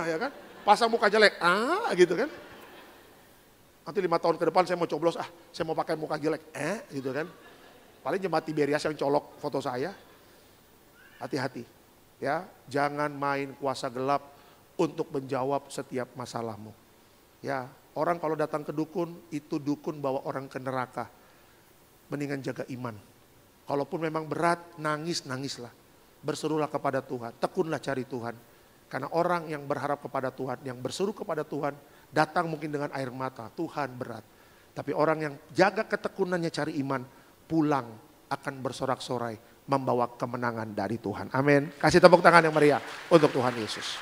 Speaker 4: Ya kan. Pasang muka jelek. Gitu kan. Nanti 5 tahun ke depan saya mau coblos, saya mau pakai muka jelek. Gitu kan. Paling jemaat Tiberias yang colok foto saya. Hati-hati. Ya, jangan main kuasa gelap untuk menjawab setiap masalahmu. Ya, orang kalau datang ke dukun, itu dukun bawa orang ke neraka. Mendingan jaga iman. Kalaupun memang berat, nangislah. Berserulah kepada Tuhan, tekunlah cari Tuhan. Karena orang yang berharap kepada Tuhan, yang berseru kepada Tuhan, datang mungkin dengan air mata, Tuhan berat. Tapi orang yang jaga ketekunannya cari iman, pulang akan bersorak-sorai, membawa kemenangan dari Tuhan. Amin. Kasih tepuk tangan yang meriah untuk Tuhan Yesus.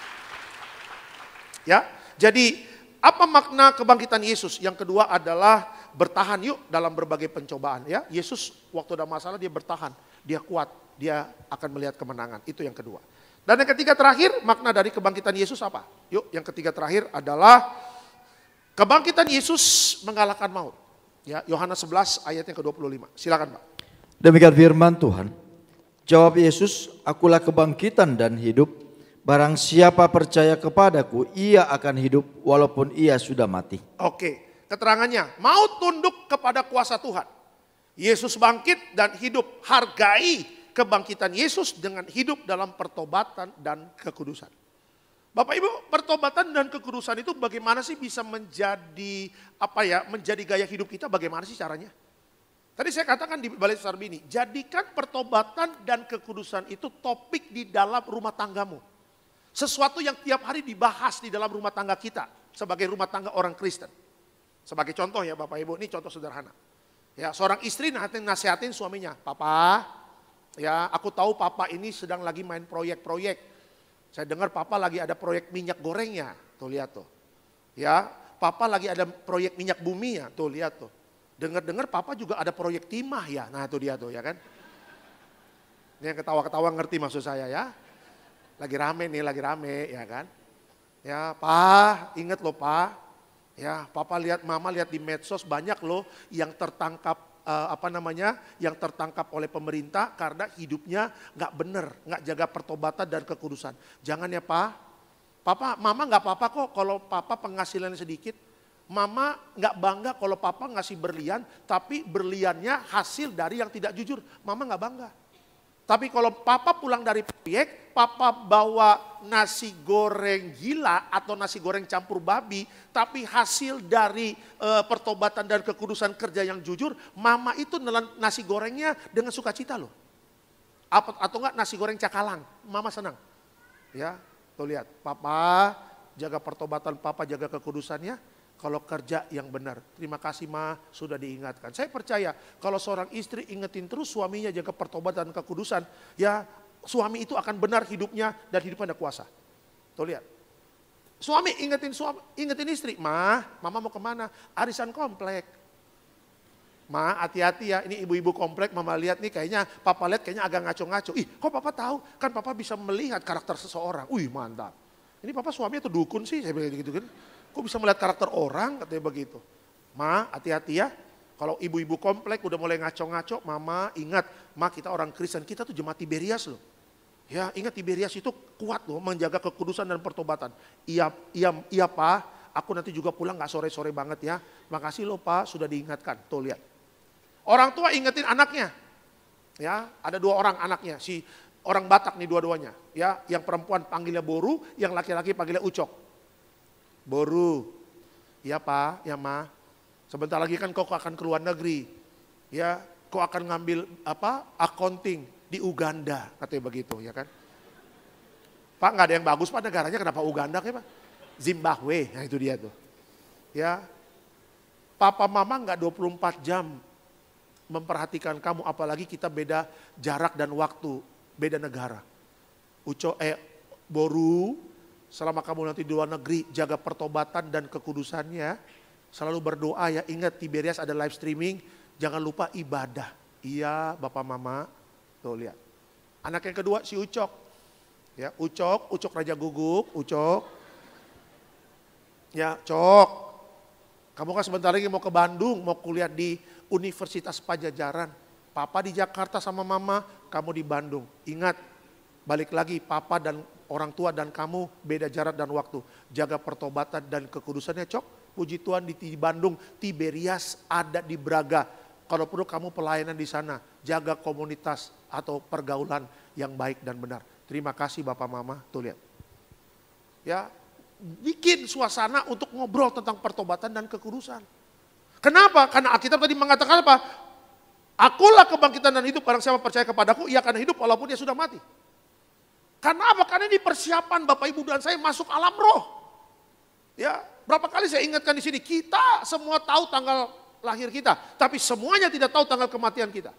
Speaker 4: Ya, jadi apa makna kebangkitan Yesus? Yang kedua adalah bertahan yuk dalam berbagai pencobaan. Ya, Yesus waktu ada masalah dia bertahan, dia kuat, dia akan melihat kemenangan. Itu yang kedua. Dan yang ketiga terakhir, makna dari kebangkitan Yesus apa? Yuk, yang ketiga terakhir adalah kebangkitan Yesus mengalahkan maut. Ya, Yohanes 11 ayat yang ke-25. Silakan, Pak.
Speaker 5: Demikian firman Tuhan. Jawab Yesus, akulah kebangkitan dan hidup. Barang siapa percaya kepadaku, ia akan hidup walaupun ia sudah mati.
Speaker 4: Oke, keterangannya, maut tunduk kepada kuasa Tuhan. Yesus bangkit dan hidup. Hargai kebangkitan Yesus dengan hidup dalam pertobatan dan kekudusan. Bapak Ibu, pertobatan dan kekudusan itu bagaimana sih bisa menjadi menjadi gaya hidup kita? Bagaimana sih caranya? Tadi saya katakan di balik Sarbini, jadikan pertobatan dan kekudusan itu topik di dalam rumah tanggamu. Sesuatu yang tiap hari dibahas di dalam rumah tangga kita sebagai rumah tangga orang Kristen. Sebagai contoh ya Bapak Ibu, ini contoh sederhana. Ya, seorang istri nasihatin suaminya, Papa, ya aku tahu Papa ini sedang lagi main proyek-proyek. Saya dengar Papa lagi ada proyek minyak gorengnya, tuh lihat tuh. Ya, Papa lagi ada proyek minyak bumi ya, tuh lihat tuh. Dengar-dengar Papa juga ada proyek timah ya, nah itu dia tuh ya kan. Ini yang ketawa-ketawa ngerti maksud saya ya. Lagi rame nih, lagi rame ya kan. Ya Pak, ingat loh Pak. Ya Papa lihat, Mama lihat di medsos banyak loh yang tertangkap yang tertangkap oleh pemerintah karena hidupnya nggak bener, nggak jaga pertobatan dan kekudusan. Jangan ya Pak. Papa, Mama nggak apa-apa kok kalau Papa penghasilannya sedikit. Mama nggak bangga kalau Papa ngasih berlian, tapi berliannya hasil dari yang tidak jujur. Mama nggak bangga. Tapi kalau Papa pulang dari proyek, Papa bawa nasi goreng gila atau nasi goreng campur babi, tapi hasil dari pertobatan dan kekudusan kerja yang jujur, Mama itu nelan nasi gorengnya dengan sukacita loh. Atau enggak nasi goreng cakalang, Mama senang. Ya, tuh lihat, Papa jaga pertobatan, Papa jaga kekudusannya. Kalau kerja yang benar. Terima kasih Ma, sudah diingatkan. Saya percaya kalau seorang istri ingetin terus suaminya jaga pertobatan dan kekudusan, ya suami itu akan benar hidupnya dan hidupnya ada kuasa. Tuh lihat. Suami ingetin istri, Ma, Mama mau kemana? Arisan komplek. Ma, hati-hati ya, ini ibu-ibu komplek Mama lihat nih kayaknya, Papa lihat kayaknya agak ngaco-ngaco. Kok Papa tahu? Kan Papa bisa melihat karakter seseorang. Mantap. Ini Papa suaminya tuh dukun sih, saya bilang gitu kan. Kok bisa melihat karakter orang, katanya begitu. Ma, hati-hati ya. Kalau ibu-ibu komplek udah mulai ngaco-ngaco, Mama ingat, Ma kita orang Kristen, kita tuh jemaat Tiberias loh. Ya ingat Tiberias itu kuat loh, menjaga kekudusan dan pertobatan. Iya Pa, aku nanti juga pulang gak sore-sore banget ya. Makasih loh Pak, sudah diingatkan. Tuh lihat. Orang tua ingetin anaknya. Ya, ada 2 orang anaknya, si orang Batak nih dua-duanya. Ya, yang perempuan panggilnya Boru, yang laki-laki panggilnya Ucok. Boru, ya Pak, ya Ma. Sebentar lagi kan kau akan ke luar negeri. Ya, kau akan ngambil accounting di Uganda, katanya begitu, ya kan. Pak nggak ada yang bagus Pak negaranya, kenapa Uganda kayak Pak? Zimbabwe, nah itu dia tuh. Ya, Papa Mama nggak 24 jam memperhatikan kamu, apalagi kita beda jarak dan waktu, beda negara. Boru, selama kamu nanti di luar negeri, jaga pertobatan dan kekudusannya, selalu berdoa ya, ingat Tiberias ada live streaming, jangan lupa ibadah. Iya Bapak Mama, tuh lihat. Anak yang kedua si Ucok, ya Ucok Raja Guguk, Ucok. Ya Cok, kamu kan sebentar lagi mau ke Bandung, mau kuliah di Universitas Pajajaran. Papa di Jakarta sama Mama, kamu di Bandung. Ingat, balik lagi Papa dan orang tua dan kamu beda jarak dan waktu. Jaga pertobatan dan kekudusannya Cok. Puji Tuhan di Bandung, Tiberias ada di Braga. Kalau perlu kamu pelayanan di sana. Jaga komunitas atau pergaulan yang baik dan benar. Terima kasih Bapak Mama, tuh lihat. Ya, bikin suasana untuk ngobrol tentang pertobatan dan kekudusan. Kenapa? Karena Alkitab tadi mengatakan apa? Akulah kebangkitan dan hidup, barang siapa percaya kepadaku, ia akan hidup walaupun dia sudah mati. Karena apa? Karena ini persiapan Bapak Ibu dan saya masuk alam roh. Ya, berapa kali saya ingatkan di sini, kita semua tahu tanggal lahir kita, tapi semuanya tidak tahu tanggal kematian kita.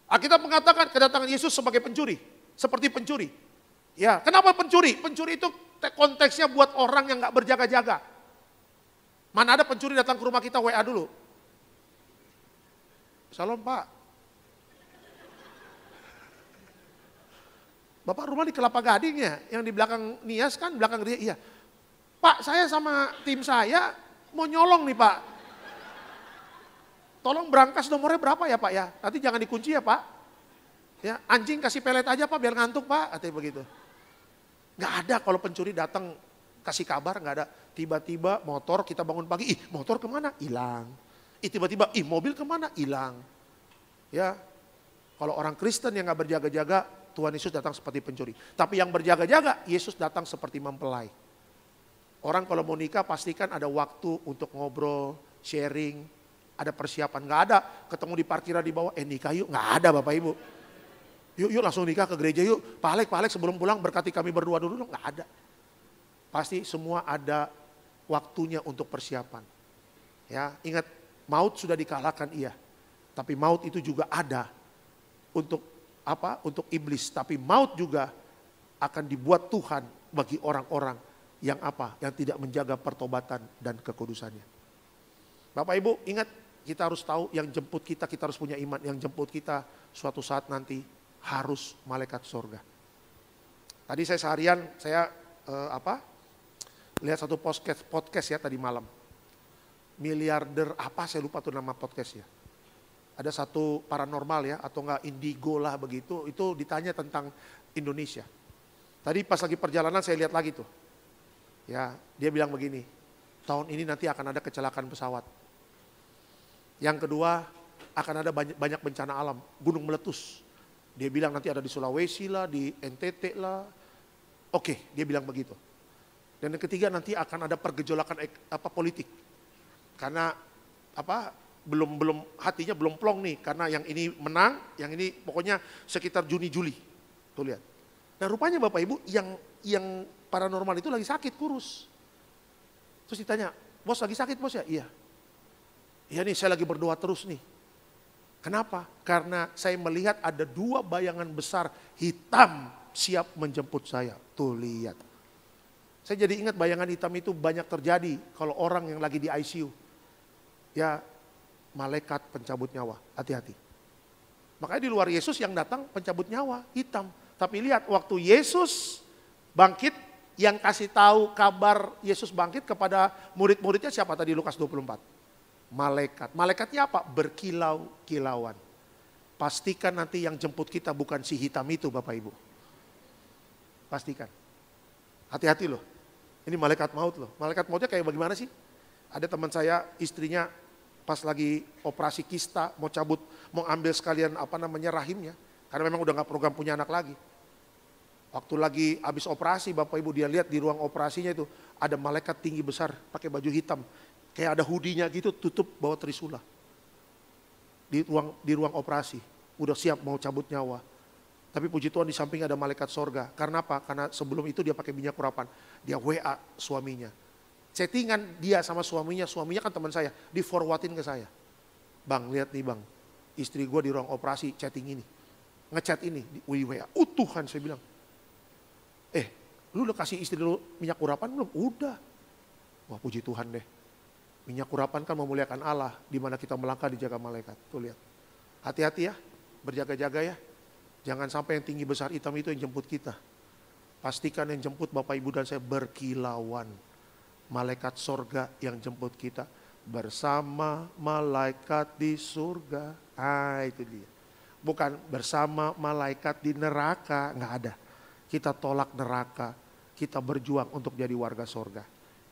Speaker 4: Alkitab mengatakan kedatangan Yesus sebagai pencuri, seperti pencuri. Ya, kenapa pencuri? Pencuri itu konteksnya buat orang yang nggak berjaga-jaga. Mana ada pencuri datang ke rumah kita WA dulu. Salam Pak. Bapak rumah di Kelapa Gading ya, yang di belakang Nias kan, belakang dia. Iya. Pak, saya sama tim saya mau nyolong nih Pak. Tolong berangkas nomornya berapa ya Pak ya? Nanti jangan dikunci ya Pak. Ya, anjing kasih pelet aja Pak biar ngantuk Pak, katanya begitu. Nggak ada kalau pencuri datang kasih kabar, nggak ada. Tiba-tiba motor kita bangun pagi, motor kemana? Hilang. Tiba-tiba, mobil kemana? Hilang. Ya, kalau orang Kristen yang nggak berjaga-jaga, Tuhan Yesus datang seperti pencuri. Tapi yang berjaga-jaga, Yesus datang seperti mempelai. Orang kalau mau nikah pastikan ada waktu untuk ngobrol, sharing, ada persiapan. Nggak ada, ketemu di parkiran di bawah, nikah yuk. Nggak ada Bapak Ibu. Yuk langsung nikah ke gereja yuk. Pak Alek sebelum pulang berkati kami berdua dulu. Nggak ada. Pasti semua ada waktunya untuk persiapan. Ya, ingat maut sudah dikalahkan iya. Tapi maut itu juga ada untuk apa? Untuk iblis. Tapi maut juga akan dibuat Tuhan bagi orang-orang yang apa? Yang tidak menjaga pertobatan dan kekudusannya. Bapak Ibu ingat, kita harus tahu yang jemput kita harus punya iman. Yang jemput kita suatu saat nanti harus malaikat surga. Tadi saya seharian lihat satu podcast ya tadi malam. Miliarder apa saya lupa tuh nama podcastnya. Ada satu paranormal ya atau enggak indigo lah begitu. Itu ditanya tentang Indonesia. Tadi pas lagi perjalanan saya lihat lagi tuh. Ya dia bilang begini. Tahun ini nanti akan ada kecelakaan pesawat. Yang kedua akan ada banyak bencana alam. Gunung meletus. Dia bilang nanti ada di Sulawesi lah, di NTT lah. Oke, dia bilang begitu. Dan yang ketiga nanti akan ada pergejolakan politik. Karena belum hatinya belum plong nih, karena yang ini menang, yang ini pokoknya sekitar Juni-Juli. Tuh lihat. Nah, rupanya Bapak Ibu yang paranormal itu lagi sakit kurus. Terus ditanya, "Bos lagi sakit, Bos ya?" "Iya." "Iya nih, saya lagi berdoa terus nih." Kenapa? Karena saya melihat ada 2 bayangan besar hitam siap menjemput saya. Tuh lihat. Saya jadi ingat bayangan hitam itu banyak terjadi kalau orang yang lagi di ICU. Ya, malaikat pencabut nyawa, hati-hati. Makanya di luar Yesus yang datang pencabut nyawa, hitam. Tapi lihat waktu Yesus bangkit, yang kasih tahu kabar Yesus bangkit kepada murid-muridnya siapa tadi Lukas 24? Malaikat. Malaikatnya apa? Berkilau-kilauan. Pastikan nanti yang jemput kita bukan si hitam itu Bapak Ibu. Pastikan. Hati-hati loh. Ini malaikat maut loh. Malaikat mautnya kayak bagaimana sih? Ada teman saya, istrinya pas lagi operasi kista, mau cabut, mau ambil sekalian rahimnya. Karena memang udah gak program punya anak lagi. Waktu lagi habis operasi, Bapak Ibu dia lihat di ruang operasinya itu, ada malaikat tinggi besar, pakai baju hitam. Kayak ada hoodie-nya gitu, tutup bawa trisula. Di ruang operasi, udah siap mau cabut nyawa. Tapi puji Tuhan di samping ada malaikat sorga. Karena apa? Karena sebelum itu dia pakai minyak urapan. Dia WA suaminya. Chattingan dia sama suaminya kan teman saya, di forwardin ke saya. Bang, lihat nih bang, istri gue di ruang operasi chatting ini. Ngechat ini di WA. Tuhan saya bilang. Lu udah kasih istri lu minyak urapan belum? Udah. Wah puji Tuhan deh. Minyak urapan kan memuliakan Allah. Di mana kita melangkah dijaga malaikat. Tuh lihat. Hati-hati ya, berjaga-jaga ya. Jangan sampai yang tinggi besar hitam itu yang jemput kita. Pastikan yang jemput Bapak Ibu dan saya berkilauan. Malaikat sorga yang jemput kita. Bersama malaikat di surga. Itu dia. Bukan bersama malaikat di neraka. Nggak ada. Kita tolak neraka. Kita berjuang untuk jadi warga sorga.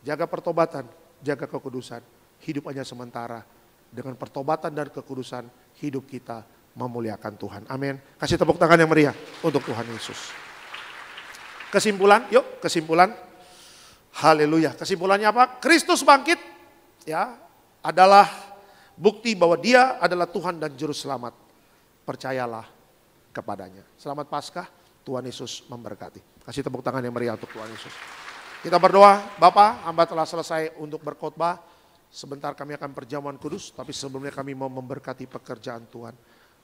Speaker 4: Jaga pertobatan, jaga kekudusan. Hidup hanya sementara. Dengan pertobatan dan kekudusan, hidup kita memuliakan Tuhan. Amin. Kasih tepuk tangan yang meriah untuk Tuhan Yesus. Kesimpulan, yuk kesimpulan. Haleluya. Kesimpulannya apa? Kristus bangkit ya adalah bukti bahwa dia adalah Tuhan dan Juru Selamat. Percayalah kepadanya. Selamat Paskah, Tuhan Yesus memberkati. Kasih tepuk tangan yang meriah untuk Tuhan Yesus. Kita berdoa, Bapa, hamba telah selesai untuk berkhotbah. Sebentar kami akan perjamuan kudus, tapi sebelumnya kami mau memberkati pekerjaan Tuhan.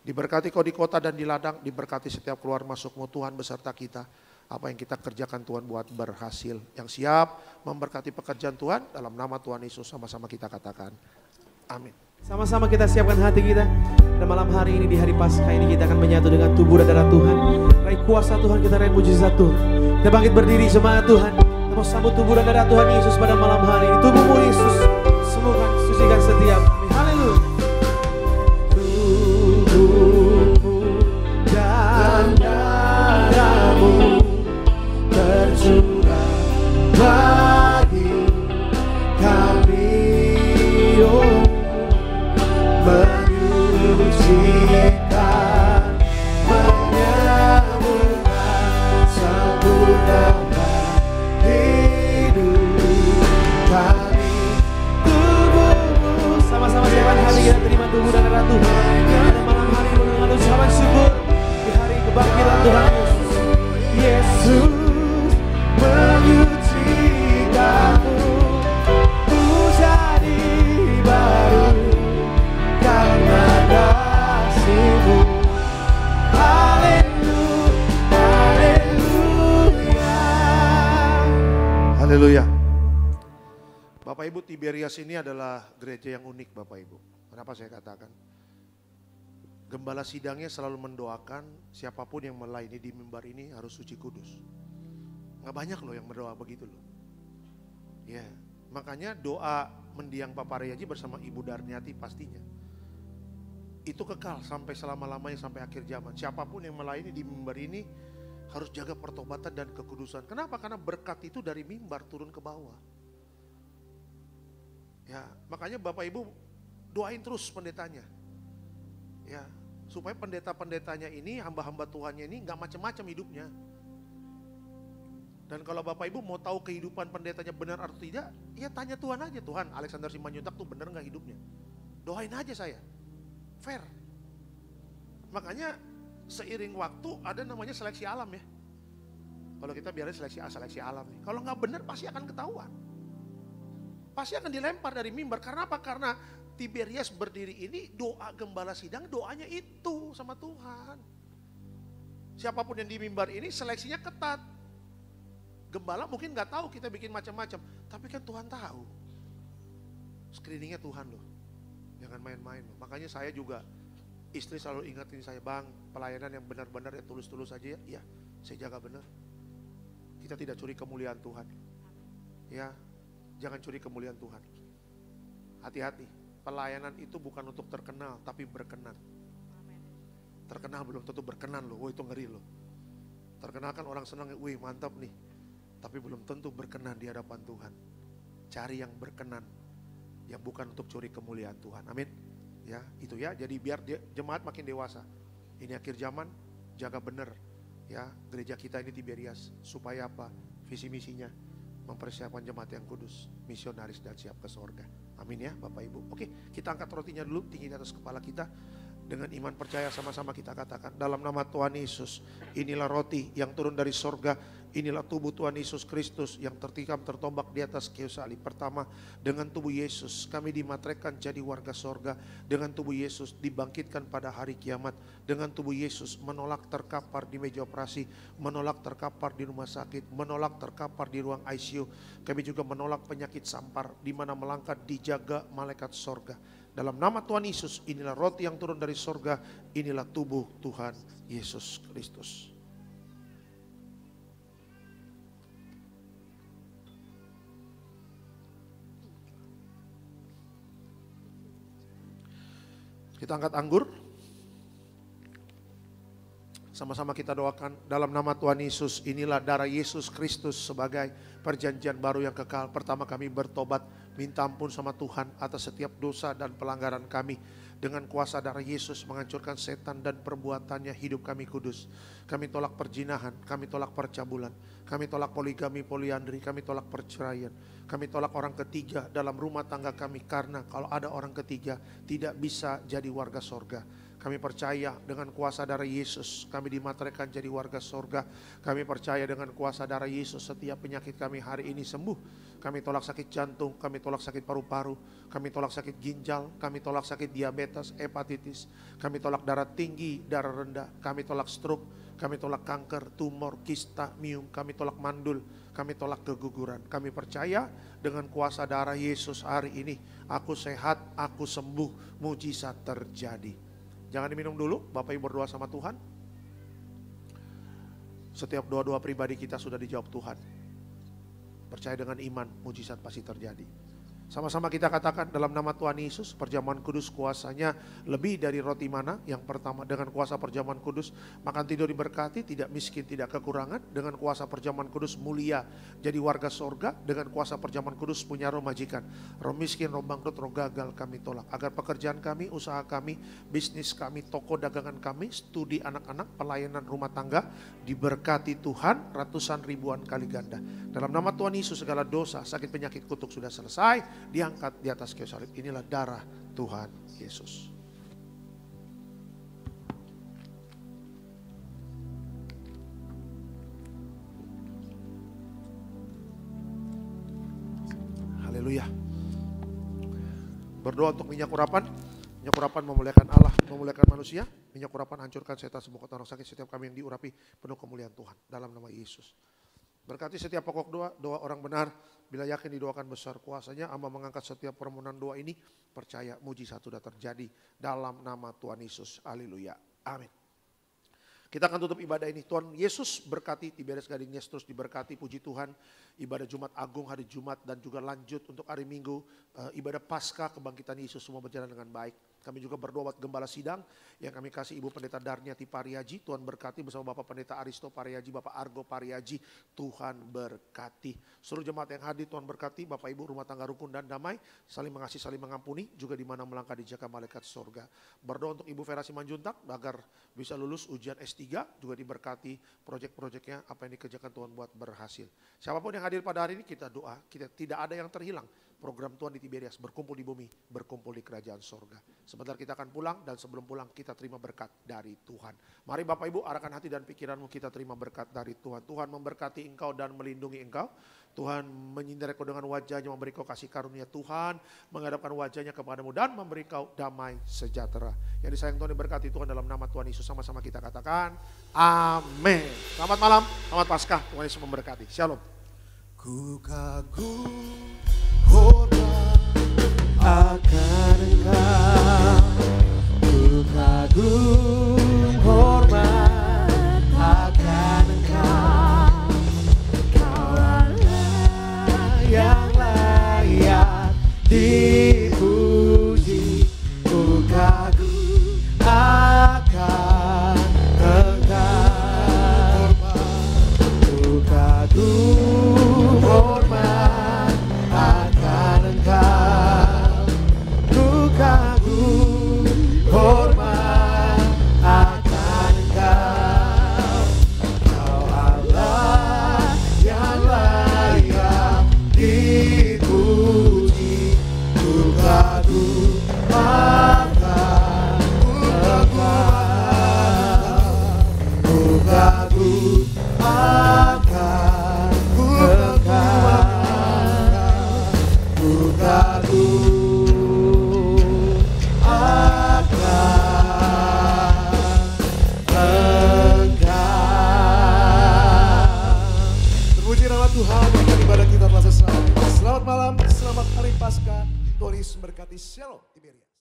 Speaker 4: Diberkati kau di kota dan di ladang, diberkati setiap keluar masukmu Tuhan beserta kita. Apa yang kita kerjakan Tuhan buat berhasil. Yang siap memberkati pekerjaan Tuhan, dalam nama Tuhan Yesus sama-sama kita katakan. Amin.
Speaker 1: Sama-sama kita siapkan hati kita. Dan malam hari ini di hari Paskah ini kita akan menyatu dengan tubuh dan darah Tuhan. Raih kuasa Tuhan, kita raih mujizat Tuhan. Kita bangkit berdiri semangat Tuhan. Kita mau sambut tubuh dan darah Tuhan Yesus pada malam hari ini. Tubuhmu Yesus, sembuhkan, sucikan setiap kami. Haleluya. Tubuhmu dan darahmu tercurah bagi kami. Menyucikan, menyembuhkan, sempurnakan hidup kami. Tubuhmu, sama-sama siapkan hati kita terima tubuh dan darah Tuhan. Pada malam hari ini dengan ucapan syukur di hari kebangkitan Tuhan Yesus. Yesus menyucikanmu, ku jadi baru karena kasih-Mu.
Speaker 4: Haleluya. Bapak Ibu, Tiberias ini adalah gereja yang unik Bapak Ibu. Kenapa saya katakan? Gembala sidangnya selalu mendoakan siapapun yang melayani di mimbar ini harus suci kudus. Nggak banyak loh yang berdoa begitu loh. Ya, makanya doa mendiang Papa Reyaji bersama Ibu Darniati pastinya. Itu kekal sampai selama-lamanya sampai akhir zaman. Siapapun yang melayani di mimbar ini harus jaga pertobatan dan kekudusan. Kenapa? Karena berkat itu dari mimbar turun ke bawah. Ya, makanya Bapak Ibu doain terus pendetanya. Ya, supaya pendeta-pendetanya ini, hamba-hamba Tuhannya ini gak macam-macam hidupnya. Dan kalau Bapak Ibu mau tahu kehidupan pendetanya benar atau tidak, ya tanya Tuhan aja. Tuhan, Alexander Simanjuntak tuh benar gak hidupnya? Doain aja saya. Fair. Makanya seiring waktu ada namanya seleksi alam ya. Kalau kita biarin seleksi alam nih. Kalau gak benar pasti akan ketahuan. Pasti akan dilempar dari mimbar. Karena apa? Karena Tiberias berdiri ini doa gembala sidang, doanya itu sama Tuhan. Siapapun yang di mimbar ini seleksinya ketat. Gembala mungkin gak tahu kita bikin macam-macam, tapi kan Tuhan tahu. Screeningnya Tuhan loh, jangan main-main loh. Makanya saya juga, istri selalu ingatin saya, bang pelayanan yang benar-benar ya tulus-tulus aja ya. Iya, saya jaga benar. Kita tidak curi kemuliaan Tuhan. Ya, jangan curi kemuliaan Tuhan. Hati-hati, pelayanan itu bukan untuk terkenal, tapi berkenan. Terkenal belum tentu berkenan loh, wah itu ngeri loh. Terkenal kan orang senang, wih mantap nih. tapi belum tentu berkenan di hadapan Tuhan. Cari yang berkenan, yang bukan untuk curi kemuliaan Tuhan. Amin. Ya, itu ya. Jadi biar jemaat makin dewasa. Ini akhir zaman, jaga benar ya gereja kita ini Tiberias. Supaya apa? Visi misinya mempersiapkan jemaat yang kudus, misionaris dan siap ke sorga. Amin ya Bapak Ibu. Oke, kita angkat rotinya dulu tinggi di atas kepala kita. Dengan iman percaya sama-sama kita katakan, dalam nama Tuhan Yesus, inilah roti yang turun dari sorga, inilah tubuh Tuhan Yesus Kristus yang tertikam tertombak di atas kayu salib. Pertama, dengan tubuh Yesus kami dimateraikan jadi warga sorga. Dengan tubuh Yesus dibangkitkan pada hari kiamat. Dengan tubuh Yesus menolak terkapar di meja operasi, menolak terkapar di rumah sakit, menolak terkapar di ruang ICU. Kami juga menolak penyakit sampar, di mana melangkah dijaga malaikat sorga. Dalam nama Tuhan Yesus, inilah roti yang turun dari sorga, inilah tubuh Tuhan Yesus Kristus. Kita angkat anggur. Sama-sama kita doakan dalam nama Tuhan Yesus, inilah darah Yesus Kristus sebagai perjanjian baru yang kekal. Pertama kami bertobat, minta ampun sama Tuhan atas setiap dosa dan pelanggaran kami. Dengan kuasa darah Yesus menghancurkan setan dan perbuatannya, hidup kami kudus. Kami tolak perzinahan, kami tolak percabulan, kami tolak poligami, poliandri, kami tolak perceraian. Kami tolak orang ketiga dalam rumah tangga kami, karena kalau ada orang ketiga tidak bisa jadi warga sorga. Kami percaya dengan kuasa darah Yesus kami dimateraikan jadi warga sorga. Kami percaya dengan kuasa darah Yesus setiap penyakit kami hari ini sembuh. Kami tolak sakit jantung, kami tolak sakit paru-paru, kami tolak sakit ginjal, kami tolak sakit diabetes, hepatitis, kami tolak darah tinggi, darah rendah, kami tolak stroke, kami tolak kanker, tumor, kista, miom, kami tolak mandul, kami tolak keguguran. Kami percaya dengan kuasa darah Yesus hari ini aku sehat, aku sembuh, mujizat terjadi. Jangan diminum dulu, Bapak Ibu berdoa sama Tuhan. Setiap doa-doa pribadi kita sudah dijawab Tuhan. Percaya dengan iman, mujizat pasti terjadi. Sama-sama kita katakan dalam nama Tuhan Yesus, perjamuan kudus kuasanya lebih dari roti mana. Yang pertama, dengan kuasa perjamuan kudus makan tidur diberkati, tidak miskin, tidak kekurangan. Dengan kuasa perjamuan kudus mulia jadi warga sorga. Dengan kuasa perjamuan kudus punya roh majikan, roh miskin, roh bangkrut, roh gagal kami tolak. Agar pekerjaan kami, usaha kami, bisnis kami, toko dagangan kami, studi anak-anak, pelayanan rumah tangga diberkati Tuhan ratusan ribuan kali ganda. Dalam nama Tuhan Yesus segala dosa, sakit, penyakit, kutuk sudah selesai, diangkat di atas kayu salib. Inilah darah Tuhan Yesus. Haleluya. Berdoa untuk minyak urapan. Minyak urapan memuliakan Allah, memuliakan manusia. Minyak urapan hancurkan setan, semua kota orang sakit. Setiap kami yang diurapi penuh kemuliaan Tuhan. Dalam nama Yesus. Berkati setiap pokok doa, doa orang benar. Bila yakin didoakan besar kuasanya, Amba mengangkat setiap permohonan doa ini. Percaya mujizat sudah terjadi dalam nama Tuhan Yesus. Haleluya. Amin. Kita akan tutup ibadah ini. Tuhan Yesus berkati, Tiberias Gading Yes terus diberkati, puji Tuhan. Ibadah Jumat Agung hari Jumat dan juga lanjut untuk hari Minggu. Ibadah Paskah kebangkitan Yesus semua berjalan dengan baik. Kami juga berdoa buat Gembala Sidang yang kami kasih Ibu Pendeta Darniati Pariaji. Tuhan berkati bersama Bapak Pendeta Aristo Pariaji, Bapak Argo Pariaji. Tuhan berkati. Seluruh jemaat yang hadir Tuhan berkati. Bapak Ibu rumah tangga rukun dan damai. Saling mengasihi, saling mengampuni. Juga di mana melangkah dijaga malaikat surga. Berdoa untuk Ibu Vera Simanjuntak agar bisa lulus ujian S3. Juga diberkati proyek-proyeknya, apa yang dikerjakan Tuhan buat berhasil. Siapapun yang hadir pada hari ini kita doa. Kita tidak ada yang terhilang. Program Tuhan di Tiberias, berkumpul di bumi, berkumpul di kerajaan sorga. Sebentar kita akan pulang dan sebelum pulang kita terima berkat dari Tuhan. Mari Bapak Ibu arahkan hati dan pikiranmu, kita terima berkat dari Tuhan. Tuhan memberkati engkau dan melindungi engkau. Tuhan menyindir kau dengan wajahnya, memberi kau kasih karunia. Tuhan menghadapkan wajahnya kepadamu dan memberi kau damai sejahtera. Yang disayang Tuhan diberkati Tuhan dalam nama Tuhan Yesus. Sama-sama kita katakan amin. Selamat malam, selamat Paskah. Tuhan Yesus memberkati. Shalom.
Speaker 2: Ku kagum hormat akan engkau, ku kagum hormat akan engkau, kau Allah yang layak dipuji, ku kagum akan engkau, ku kagum Tuhan Yesus memberkati. Shalom Tiberias.